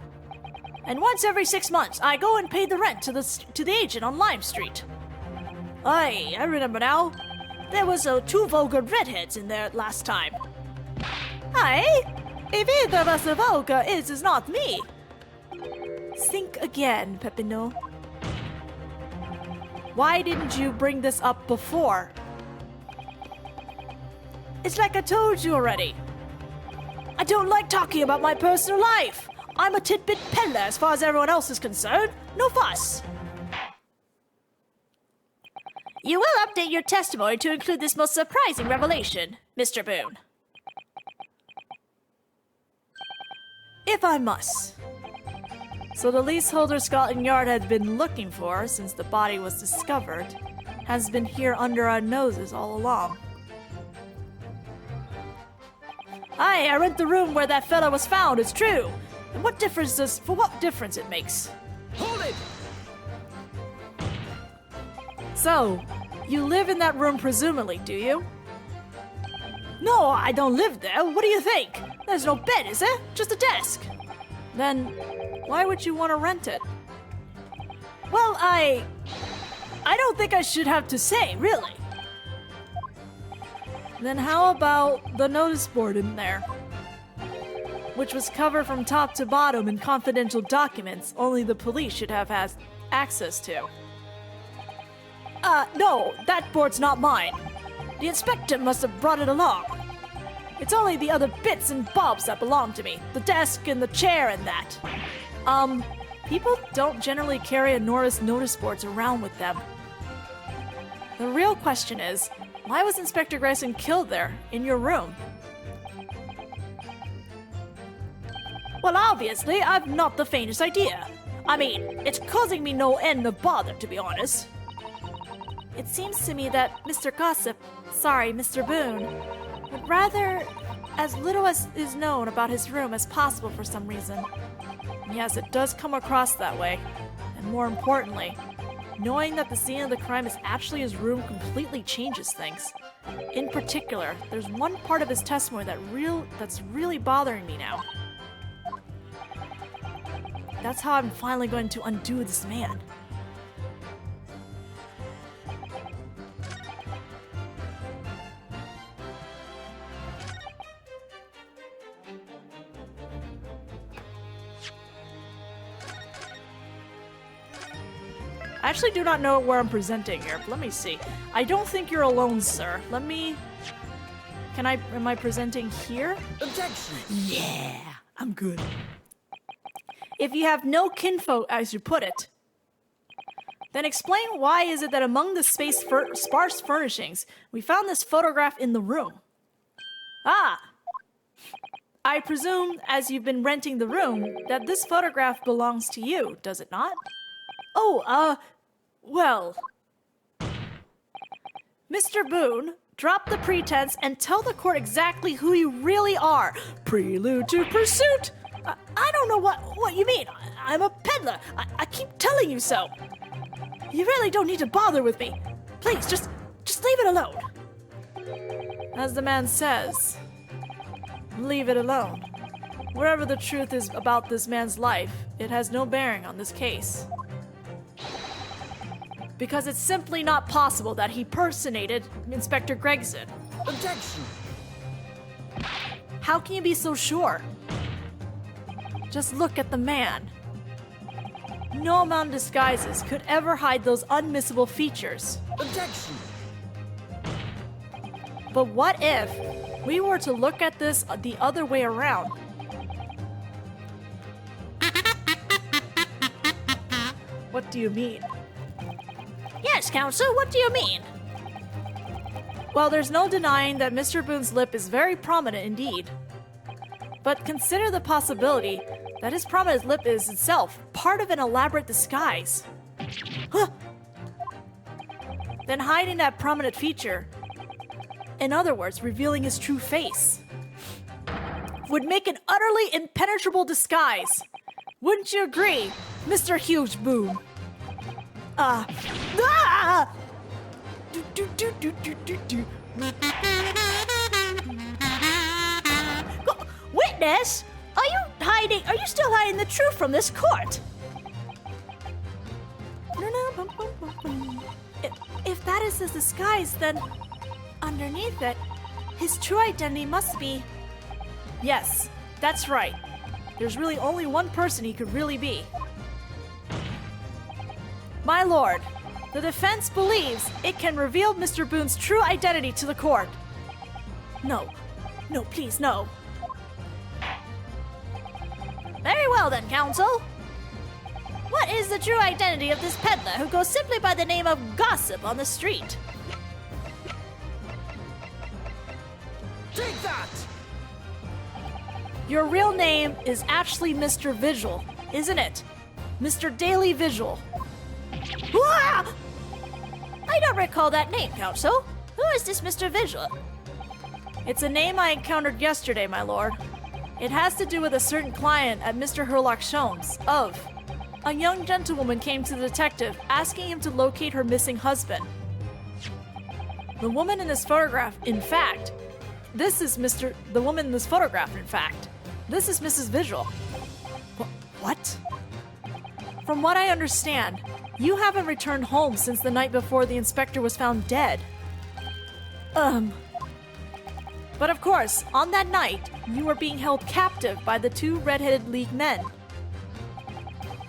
And once every 6 months, I go and pay the rent to the agent on Lime Street. Aye, I remember now. There was 2 vulgar redheads in there last time. Aye? If either of us are vulgar, it is not me. Think again, Pepino. Why didn't you bring this up before? It's like I told you already. I don't like talking about my personal life. I'm a tidbit peddler as far as everyone else is concerned. No fuss. You will update your testimony to include this most surprising revelation, Mr. Boone. If I must. So the leaseholder Scotland Yard had been looking for since the body was discovered has been here under our noses all along. Aye, I rent the room where that fella was found, it's true. And what difference it makes? Hold it! So, you live in that room presumably, do you? No, I don't live there. What do you think? There's no bed, is there? Just a desk. Then, why would you want to rent it? Well, I don't think I should have to say, really. Then how about the notice board in there? Which was covered from top to bottom in confidential documents only the police should have had access to. No, that board's not mine. The inspector must have brought it along. It's only the other bits and bobs that belong to me. The desk and the chair and that. People don't generally carry enormous notice boards around with them. The real question is, why was Inspector Grayson killed there, in your room? Well, obviously, I've not the faintest idea. I mean, it's causing me no end of bother, to be honest. It seems to me that Mr. Mr. Boone, would rather as little as is known about his room as possible for some reason. Yes, it does come across that way. And more importantly, knowing that the scene of the crime is actually his room completely changes things. In particular, there's one part of his testimony that's really bothering me now. That's how I'm finally going to undo this man. I actually do not know where I'm presenting here, but let me see. I don't think you're alone, sir. Am I presenting here? Objection! Yeah, I'm good. If you have no kinfolk, as you put it, then explain why is it that among the sparse furnishings, we found this photograph in the room? Ah! I presume, as you've been renting the room, that this photograph belongs to you, does it not? Oh, well... Mr. Boone, drop the pretense and tell the court exactly who you really are. Prelude to pursuit! I don't know what you mean. I'm a peddler. I keep telling you so. You really don't need to bother with me. Please, just leave it alone. As the man says, leave it alone. Wherever the truth is about this man's life, it has no bearing on this case. Because it's simply not possible that he personated Inspector Gregson. Objection! How can you be so sure? Just look at the man. No amount of disguises could ever hide those unmissable features. Objection! But what if we were to look at this the other way around? What do you mean? Yes, counsel, what do you mean? Well, there's no denying that Mr. Boone's lip is very prominent indeed. But consider the possibility that his prominent lip is itself part of an elaborate disguise. Huh? Then hiding that prominent feature In other words, revealing his true face would make an utterly impenetrable disguise. Wouldn't you agree, Mr. Huge Boom? Ah! Do, do, do, do, do, do, do. Witness, are you still hiding the truth from this court? If that is his disguise, then underneath it, his true identity must be... Yes, that's right. There's really only one person he could really be. My lord, the defense believes it can reveal Mr. Boone's true identity to the court. No. No, please, no. Very well then, counsel. What is the true identity of this peddler who goes simply by the name of Gossip on the street? Take that! Your real name is actually Mr. Visual, isn't it? Mr. Daily Visual. Ah! I don't recall that name, counsel. Who is this Mr. Visual? It's a name I encountered yesterday, my lord. It has to do with a certain client at Mr. Herlock Sholmes of. A young gentlewoman came to the detective asking him to locate her missing husband. The woman in this photograph, in fact, this is Mrs. Visual. What? From what I understand, you haven't returned home since the night before the inspector was found dead. But of course, on that night, you were being held captive by the two Red-Headed League men.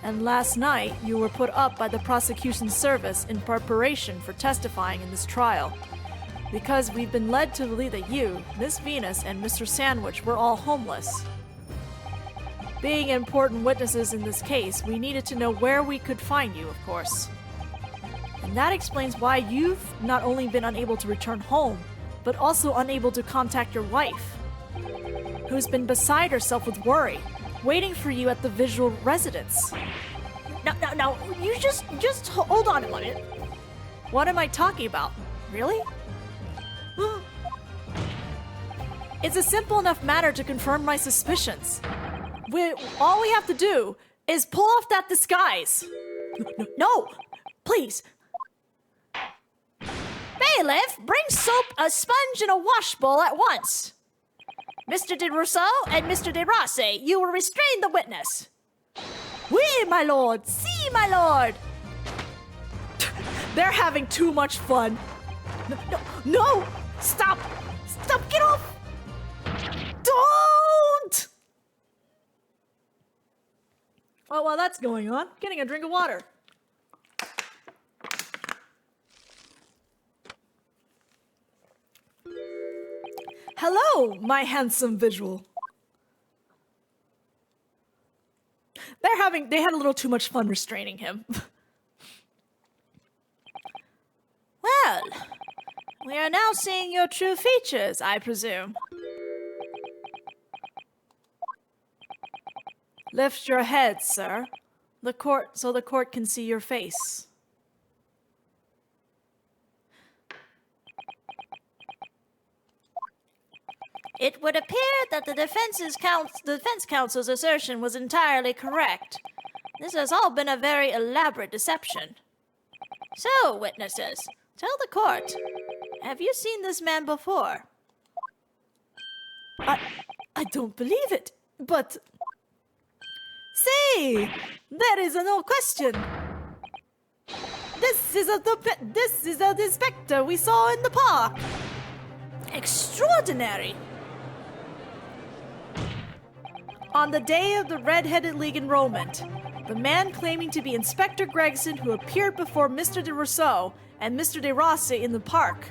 And last night, you were put up by the prosecution service in preparation for testifying in this trial. Because we've been led to believe that you, Miss Venus, and Mr. Sandwich were all homeless. Being important witnesses in this case, we needed to know where we could find you, of course. And that explains why you've not only been unable to return home, but also unable to contact your wife, who's been beside herself with worry, waiting for you at the Visual residence. No, you just hold on a minute. What am I talking about? Really? It's a simple enough matter to confirm my suspicions. All we have to do is pull off that disguise. No, please. Bailiff, bring soap, a sponge, and a washbowl at once. Mr. de Rousseau and Mr. de Rossi, you will restrain the witness. Oui, my lord. Si, my lord. They're having too much fun. No! Stop! Stop! Get off! Don't! Oh, while that's going on, getting a drink of water. Hello, my handsome Visual. They had a little too much fun restraining him. Well, we are now seeing your true features, I presume. Lift your head, sir. So the court can see your face. It would appear that the defense counsel's assertion was entirely correct. This has all been a very elaborate deception. So, witnesses, tell the court, have you seen this man before? I don't believe it, but... Say, there is no question. This is the inspector we saw in the park. Extraordinary. On the day of the Red-Headed League enrollment, the man claiming to be Inspector Gregson who appeared before Mr. de Rousseau and Mr. de Rossi in the park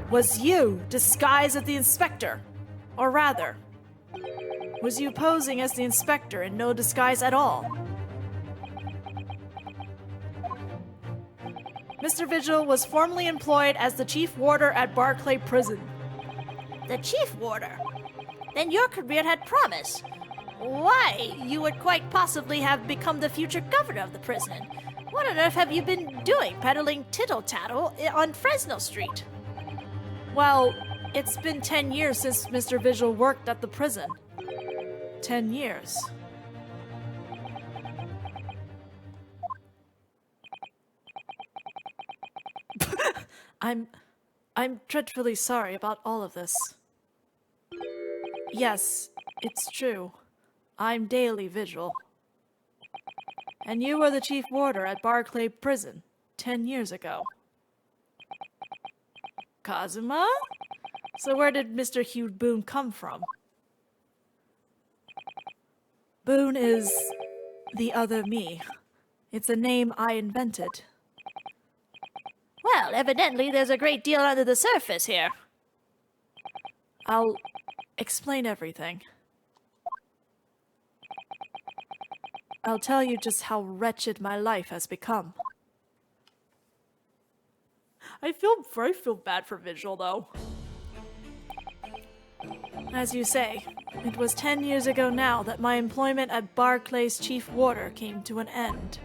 was you, disguised as the inspector. Or rather, was you posing as the inspector in no disguise at all? Mr. Vigil was formerly employed as the chief warder at Barclay Prison. The chief warder? Then your career had promise. Why, you would quite possibly have become the future governor of the prison. What on earth have you been doing, peddling tittle-tattle on Fresno Street? Well, it's been 10 years since Mr. Visual worked at the prison. 10 years. I'm dreadfully sorry about all of this. Yes, it's true. I'm Daily Vigil. And you were the chief warder at Barclay Prison 10 years ago. Kazuma? So where did Mr. Hugh Boone come from? Boone is the other me. It's a name I invented. Well, evidently there's a great deal under the surface here. I'll explain everything. I'll tell you just how wretched my life has become. I feel bad for Vigil, though. As you say, it was 10 years ago now that my employment at Barclay's chief warder came to an end.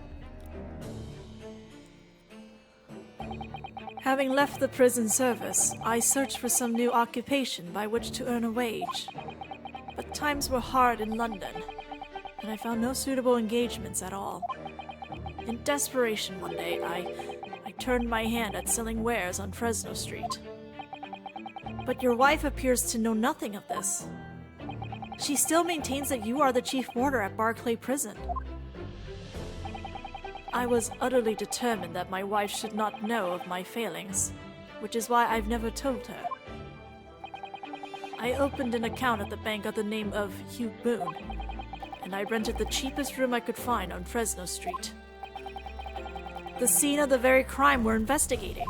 Having left the prison service, I searched for some new occupation by which to earn a wage. But times were hard in London, and I found no suitable engagements at all. In desperation one day, I turned my hand at selling wares on Fresno Street. But your wife appears to know nothing of this. She still maintains that you are the chief warder at Barclay Prison. I was utterly determined that my wife should not know of my failings, which is why I've never told her. I opened an account at the bank under the name of Hugh Boone, and I rented the cheapest room I could find on Fresno Street. The scene of the very crime we're investigating.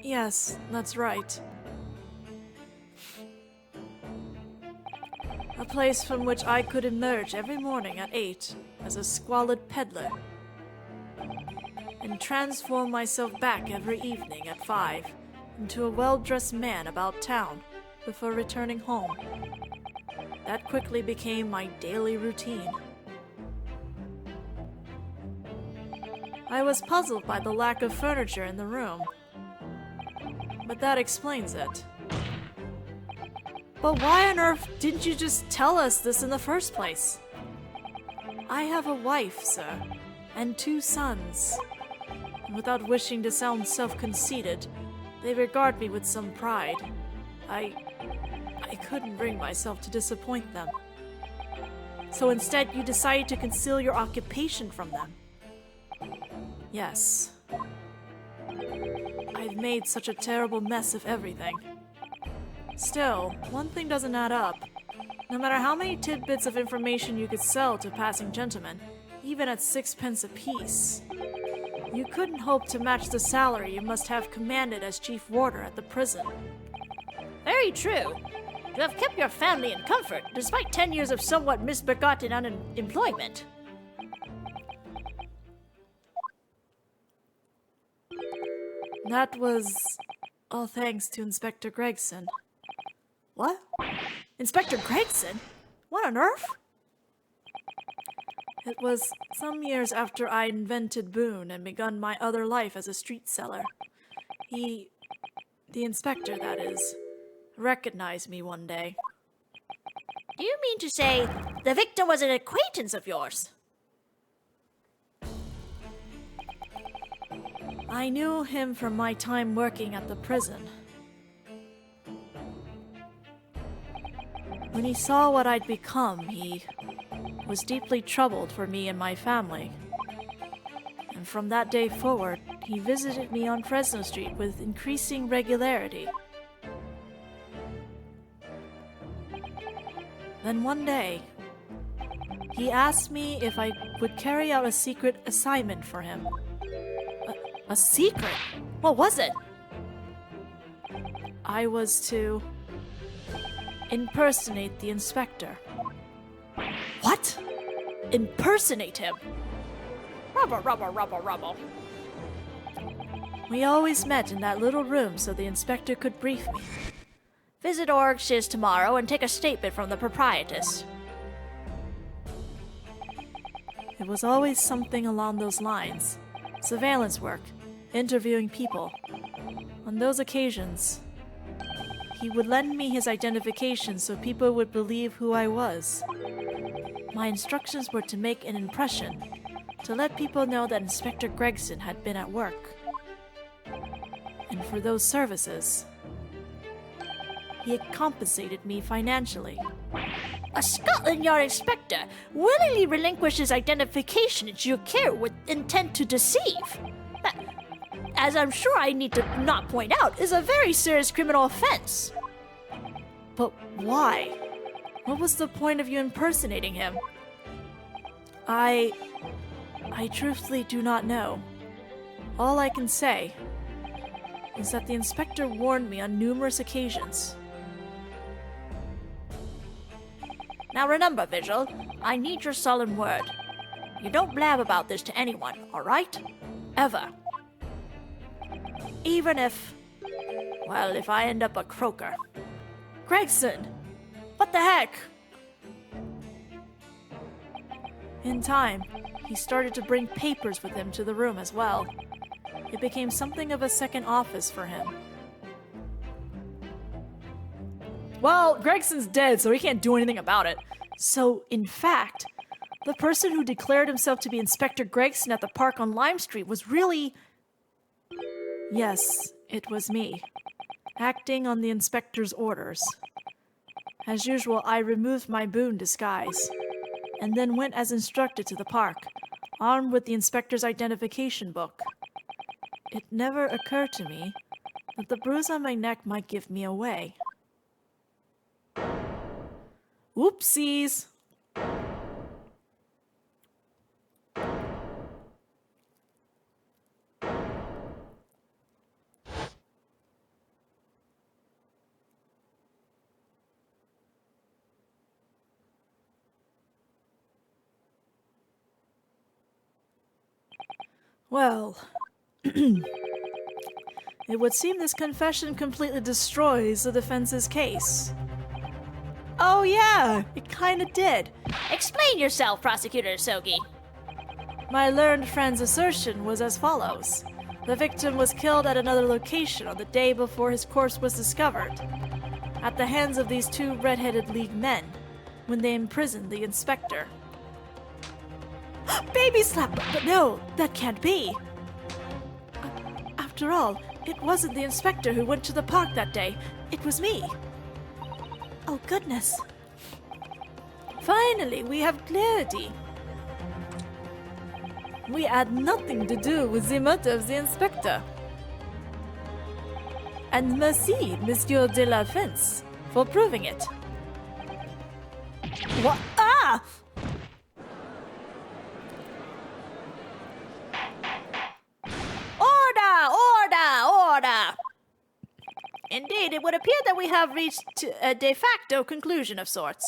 Yes, that's right. A place from which I could emerge every morning at 8 as a squalid peddler, and transform myself back every evening at 5 into a well-dressed man about town before returning home. That quickly became my daily routine. I was puzzled by the lack of furniture in the room, but that explains it. But why on earth didn't you just tell us this in the first place? I have a wife, sir, and 2 sons. And without wishing to sound self-conceited, they regard me with some pride. I couldn't bring myself to disappoint them. So instead, you decided to conceal your occupation from them. Yes. I've made such a terrible mess of everything. Still, one thing doesn't add up. No matter how many tidbits of information you could sell to passing gentlemen, even at 6 pence apiece, you couldn't hope to match the salary you must have commanded as chief warder at the prison. Very true. You have kept your family in comfort, despite 10 years of somewhat misbegotten unemployment. That was all thanks to Inspector Gregson. What? Inspector Gregson? What on earth? It was some years after I invented Boone and begun my other life as a street seller. The inspector, that is, recognized me one day. Do you mean to say the victim was an acquaintance of yours? I knew him from my time working at the prison. When he saw what I'd become, he was deeply troubled for me and my family. And from that day forward, he visited me on Fresno Street with increasing regularity. Then one day, he asked me if I would carry out a secret assignment for him. A secret? What was it? I was to impersonate the inspector. What? Impersonate him? Rubble. We always met in that little room so the inspector could brief me. Visit Orgshiz tomorrow and take a statement from the proprietress. It was always something along those lines. Surveillance work, interviewing people. On those occasions, he would lend me his identification so people would believe who I was. My instructions were to make an impression, to let people know that Inspector Gregson had been at work. And for those services, he had compensated me financially. A Scotland Yard inspector willingly relinquishes identification into your care with intent to deceive. That, as I'm sure I need to not point out, is a very serious criminal offense. But why? What was the point of you impersonating him? I truthfully do not know. All I can say is that the inspector warned me on numerous occasions. Now remember, Vigil, I need your solemn word. You don't blab about this to anyone, alright? Ever. Even if, well, if I end up a croaker. Gregson! What the heck? In time, he started to bring papers with him to the room as well. It became something of a second office for him. Well, Gregson's dead, so he can't do anything about it. So, in fact, the person who declared himself to be Inspector Gregson at the park on Lime Street was really... Yes, it was me, acting on the inspector's orders. As usual, I removed my boon disguise, and then went as instructed to the park, armed with the inspector's identification book. It never occurred to me that the bruise on my neck might give me away. Oopsies! Well, it would seem this confession completely destroys the defense's case. Oh yeah, it kinda did. Explain yourself, Prosecutor Sogi. My learned friend's assertion was as follows. The victim was killed at another location on the day before his corpse was discovered, at the hands of these two red-headed League men, when they imprisoned the inspector. Baby slap! But no, that can't be! After all, it wasn't the inspector who went to the park that day. It was me. Oh, goodness. Finally, we have clarity. We had nothing to do with the murder of the inspector. And merci, Monsieur de la Fence, for proving it. What? Ah! Order! Indeed, it would appear that we have reached a de facto conclusion of sorts.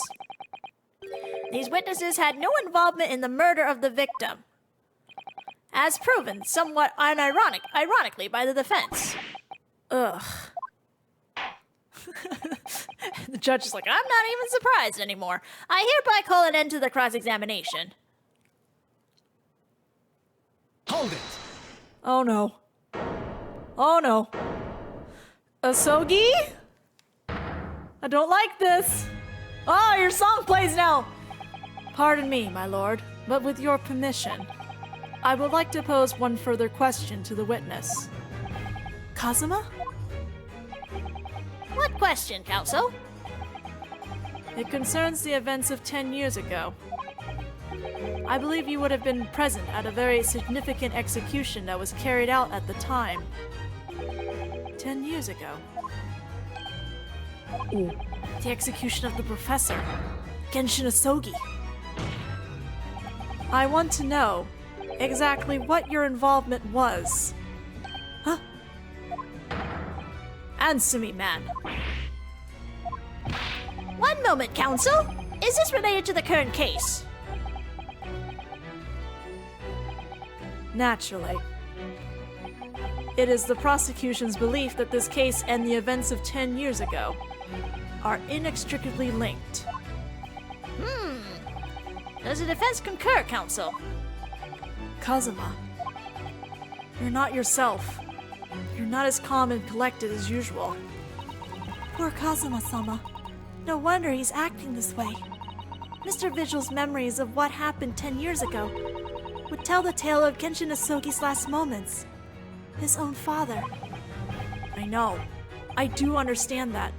These witnesses had no involvement in the murder of the victim, as proven somewhat ironically by the defense. Ugh. The judge is like, I'm not even surprised anymore. I hereby call an end to the cross-examination. Hold it! Oh no. Oh no. Asogi? I don't like this. Oh, your song plays now. Pardon me, my lord, but with your permission, I would like to pose one further question to the witness. Kazuma? What question, counsel? It concerns the events of 10 years ago. I believe you would have been present at a very significant execution that was carried out at the time. 10 years ago. Ooh, the execution of the professor, Genshin Asogi. I want to know exactly what your involvement was. Huh? Answer me, man. One moment, counsel. Is this related to the current case? Naturally. It is the prosecution's belief that this case and the events of 10 years ago are inextricably linked. Does the defense concur, counsel? Kazuma, you're not yourself. You're not as calm and collected as usual. Poor Kazuma-sama. No wonder he's acting this way. Mr. Vigil's memories of what happened 10 years ago would tell the tale of Genshin Asogi's last moments. His own father. I know. I do understand that.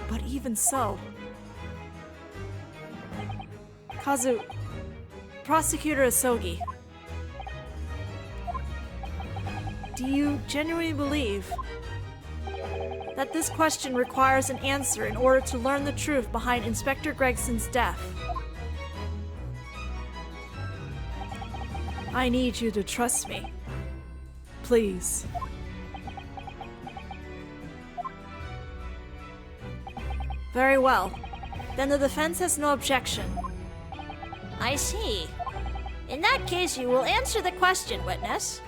But even so... Kazu... Prosecutor Asogi... Do you genuinely believe that this question requires an answer in order to learn the truth behind Inspector Gregson's death? I need you to trust me. Please. Very well. Then the defense has no objection. I see. In that case, you will answer the question, witness.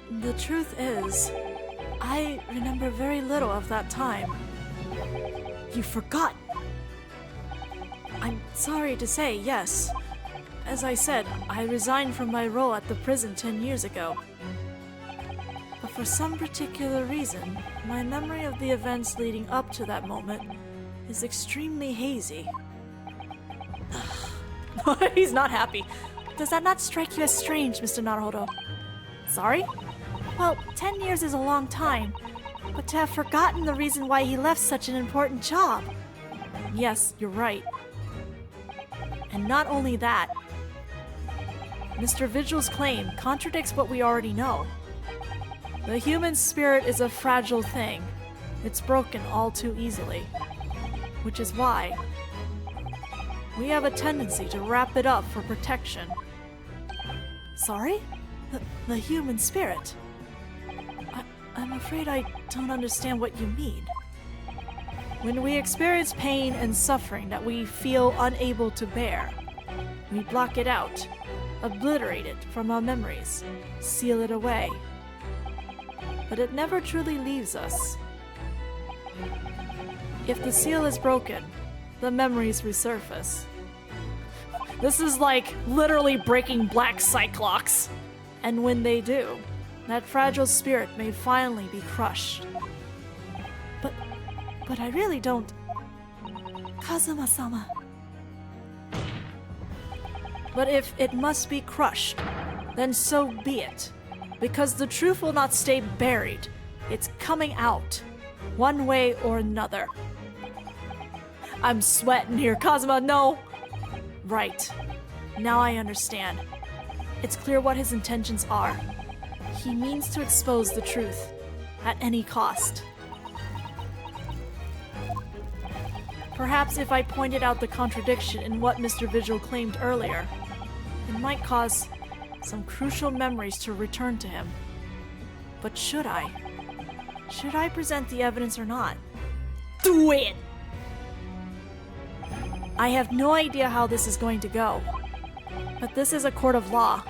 The truth is, I remember very little of that time. You forgot. I'm sorry to say, yes. As I said, I resigned from my role at the prison 10 years ago. But for some particular reason, my memory of the events leading up to that moment is extremely hazy. He's not happy. Does that not strike you as strange, Mr. Naruhodo? Sorry? Well, 10 years is a long time, but to have forgotten the reason why he left such an important job. Yes, you're right. And not only that, Mr. Vigil's claim contradicts what we already know. The human spirit is a fragile thing. It's broken all too easily. Which is why we have a tendency to wrap it up for protection. Sorry? The human spirit? I'm afraid I don't understand what you mean. When we experience pain and suffering that we feel unable to bear, we block it out, obliterate it from our memories, seal it away. But it never truly leaves us. If the seal is broken, the memories resurface. This is like literally breaking Black Cyclops. And when they do, that fragile spirit may finally be crushed. But I really don't... Kazuma-sama. But if it must be crushed, then so be it. Because the truth will not stay buried. It's coming out, one way or another. I'm sweating here, Kazuma, no! Right. Now I understand. It's clear what his intentions are. He means to expose the truth, at any cost. Perhaps if I pointed out the contradiction in what Mr. Vigil claimed earlier, it might cause some crucial memories to return to him. But should I? Should I present the evidence or not? Do it! I have no idea how this is going to go. But this is a court of law,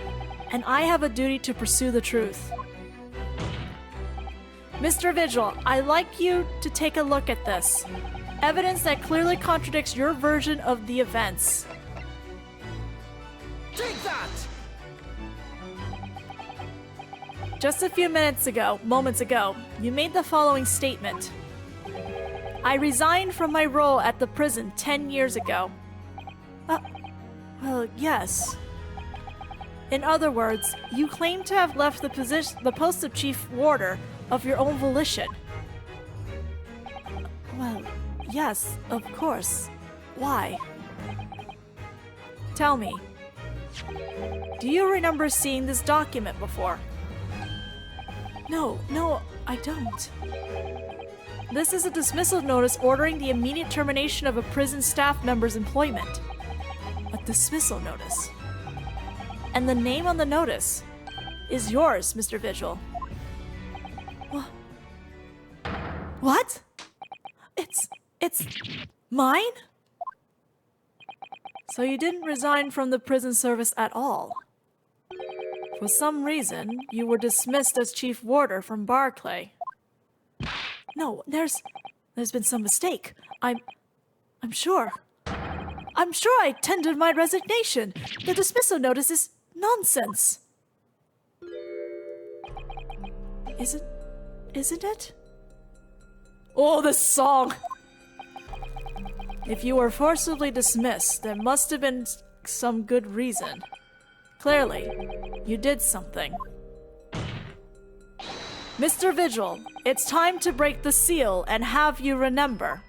and I have a duty to pursue the truth. Mr. Vigil, I'd like you to take a look at this. Evidence that clearly contradicts your version of the events. Take that! Just a few moments ago, you made the following statement. I resigned from my role at the prison 10 years ago. Well, yes. In other words, you claim to have left the post of chief warder of your own volition. Well, yes, of course. Why? Tell me. Do you remember seeing this document before? No, I don't. This is a dismissal notice ordering the immediate termination of a prison staff member's employment. A dismissal notice. And the name on the notice is yours, Mr. Vigil. What? It's mine? So you didn't resign from the prison service at all. For some reason, you were dismissed as chief warder from Barclay. No, there's been some mistake. I'm sure. I'm sure I tendered my resignation. The dismissal notice is nonsense. Isn't it? Oh, this song! If you were forcibly dismissed, there must have been some good reason. Clearly, you did something. Mr. Vigil, it's time to break the seal and have you remember.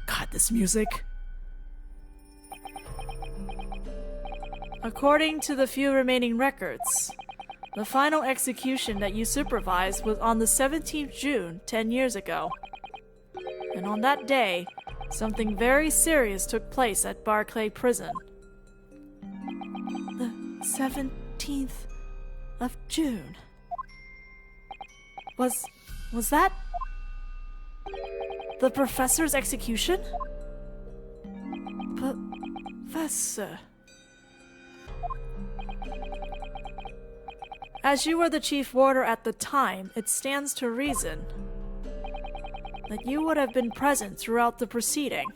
God, this music. According to the few remaining records, the final execution that you supervised was on the 17th June, 10 years ago. And on that day, something very serious took place at Barclay Prison. The 17th of June. Was that the professor's execution? Professor. As you were the chief warder at the time, it stands to reason that you would have been present throughout the proceeding.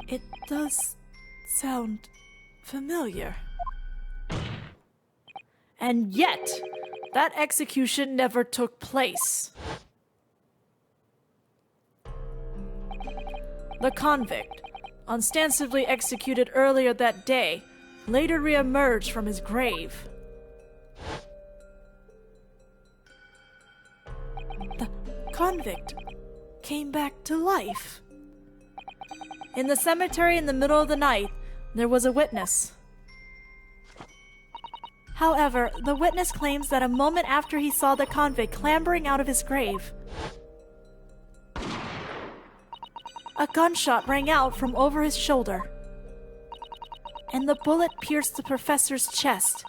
It does sound familiar. And yet, that execution never took place. The convict, ostensibly executed earlier that day, later re-emerged from his grave. The convict came back to life. In the cemetery in the middle of the night, there was a witness. However, the witness claims that a moment after he saw the convict clambering out of his grave, a gunshot rang out from over his shoulder, and the bullet pierced the professor's chest,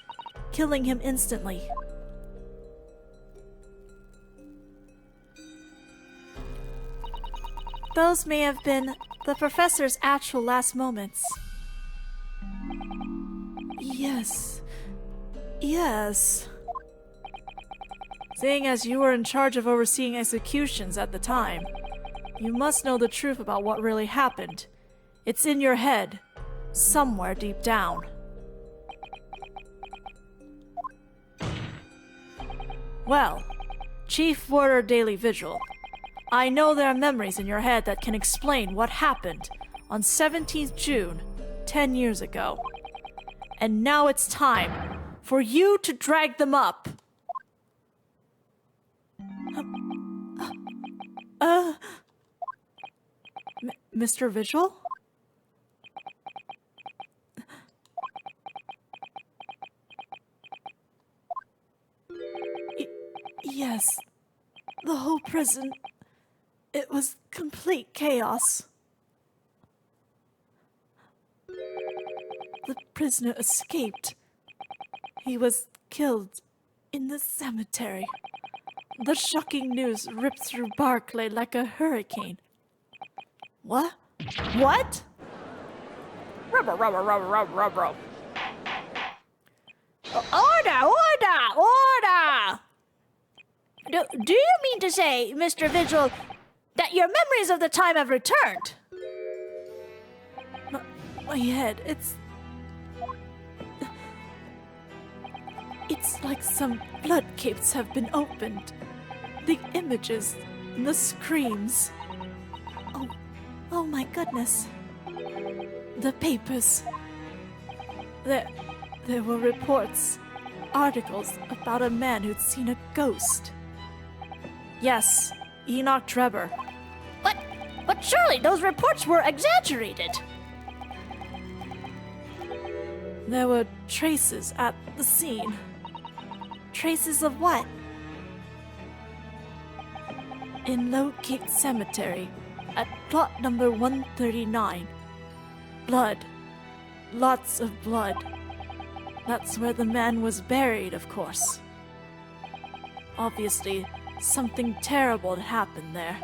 killing him instantly. Those may have been the professor's actual last moments. Yes. Seeing as you were in charge of overseeing executions at the time, you must know the truth about what really happened. It's in your head, somewhere deep down. Well, Chief Warder Daily Vigil, I know there are memories in your head that can explain what happened on 17th June, 10 years ago. And now it's time for you to drag them up. Mr. Vigil? Yes, the whole prison, it was complete chaos. The prisoner escaped. He was killed in the cemetery. The shocking news ripped through Barclay like a hurricane. What? What? Order! Do you mean to say, Mr. Vigil, that your memories of the time have returned? My head, It's like some floodgates have been opened. The images and the screams. Oh my goodness. The papers. There were reports, articles about a man who'd seen a ghost. Yes, Enoch Drebber. But surely those reports were exaggerated. There were traces at the scene. Traces of what? In Lowgate Cemetery, at plot number 139. Blood. Lots of blood. That's where the man was buried, of course. Obviously, something terrible had happened there.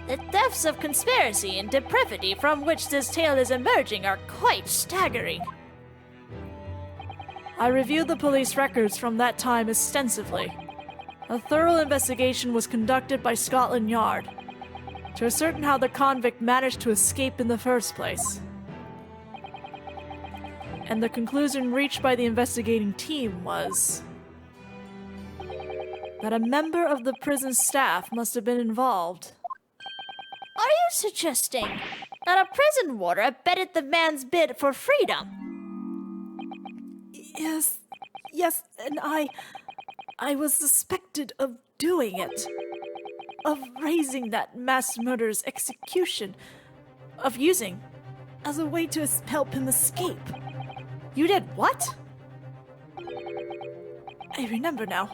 The depths of conspiracy and depravity from which this tale is emerging are quite staggering. I reviewed the police records from that time extensively. A thorough investigation was conducted by Scotland Yard to ascertain how the convict managed to escape in the first place. And the conclusion reached by the investigating team was that a member of the prison staff must have been involved. Are you suggesting that a prison warder abetted the man's bid for freedom? Yes, and I was suspected of doing it. Of raising that mass murderer's execution. Of using as a way to help him escape. You did what? I remember now.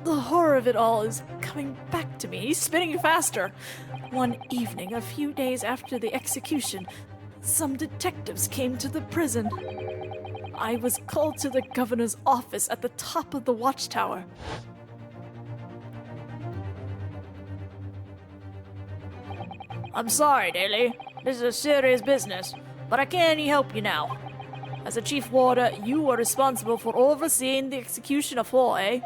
The horror of it all is coming back to me. He's spinning faster. One evening, a few days after the execution, some detectives came to the prison. I was called to the governor's office at the top of the watchtower. I'm sorry, Daly. This is a serious business, but I can't help you now. As a chief warder, you were responsible for overseeing the execution of 4, eh?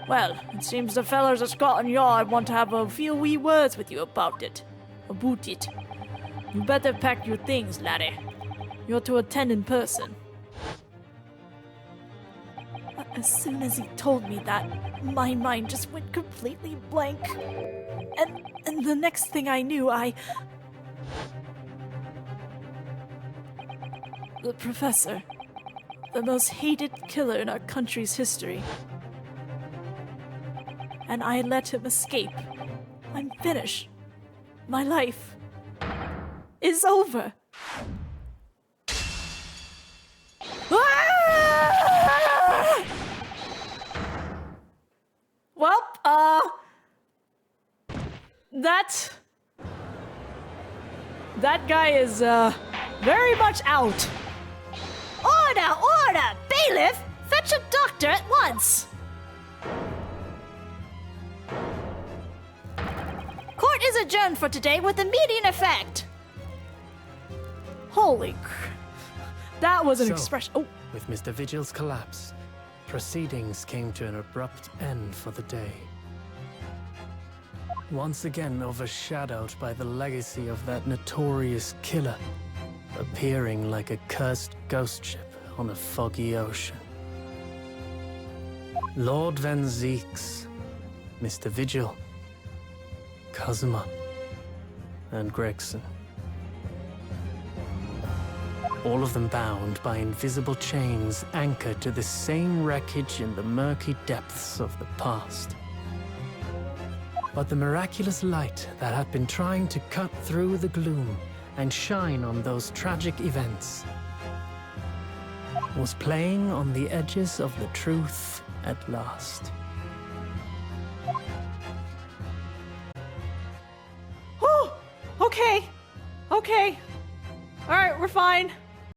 Well, it seems the fellas at Scotland Yard want to have a few wee words with you about it. You better pack your things, laddie. You're to attend in person. As soon as he told me that, my mind just went completely blank. And the next thing I knew, The professor, the most hated killer in our country's history. And I let him escape. I'm finished. My life is over. Ah! Well, that guy is, very much out. Order! Bailiff, fetch a doctor at once! Court is adjourned for today with immediate effect. Holy that was an So, expression. Oh, With Mr. Vigil's collapse, proceedings came to an abrupt end for the day. Once again overshadowed by the legacy of that notorious killer, appearing like a cursed ghost ship on a foggy ocean. Lord Van Zeeks, Mr. Vigil, Cosima, and Gregson. All of them bound by invisible chains anchored to the same wreckage in the murky depths of the past. But the miraculous light that had been trying to cut through the gloom and shine on those tragic events was playing on the edges of the truth at last. okay. All right, we're fine.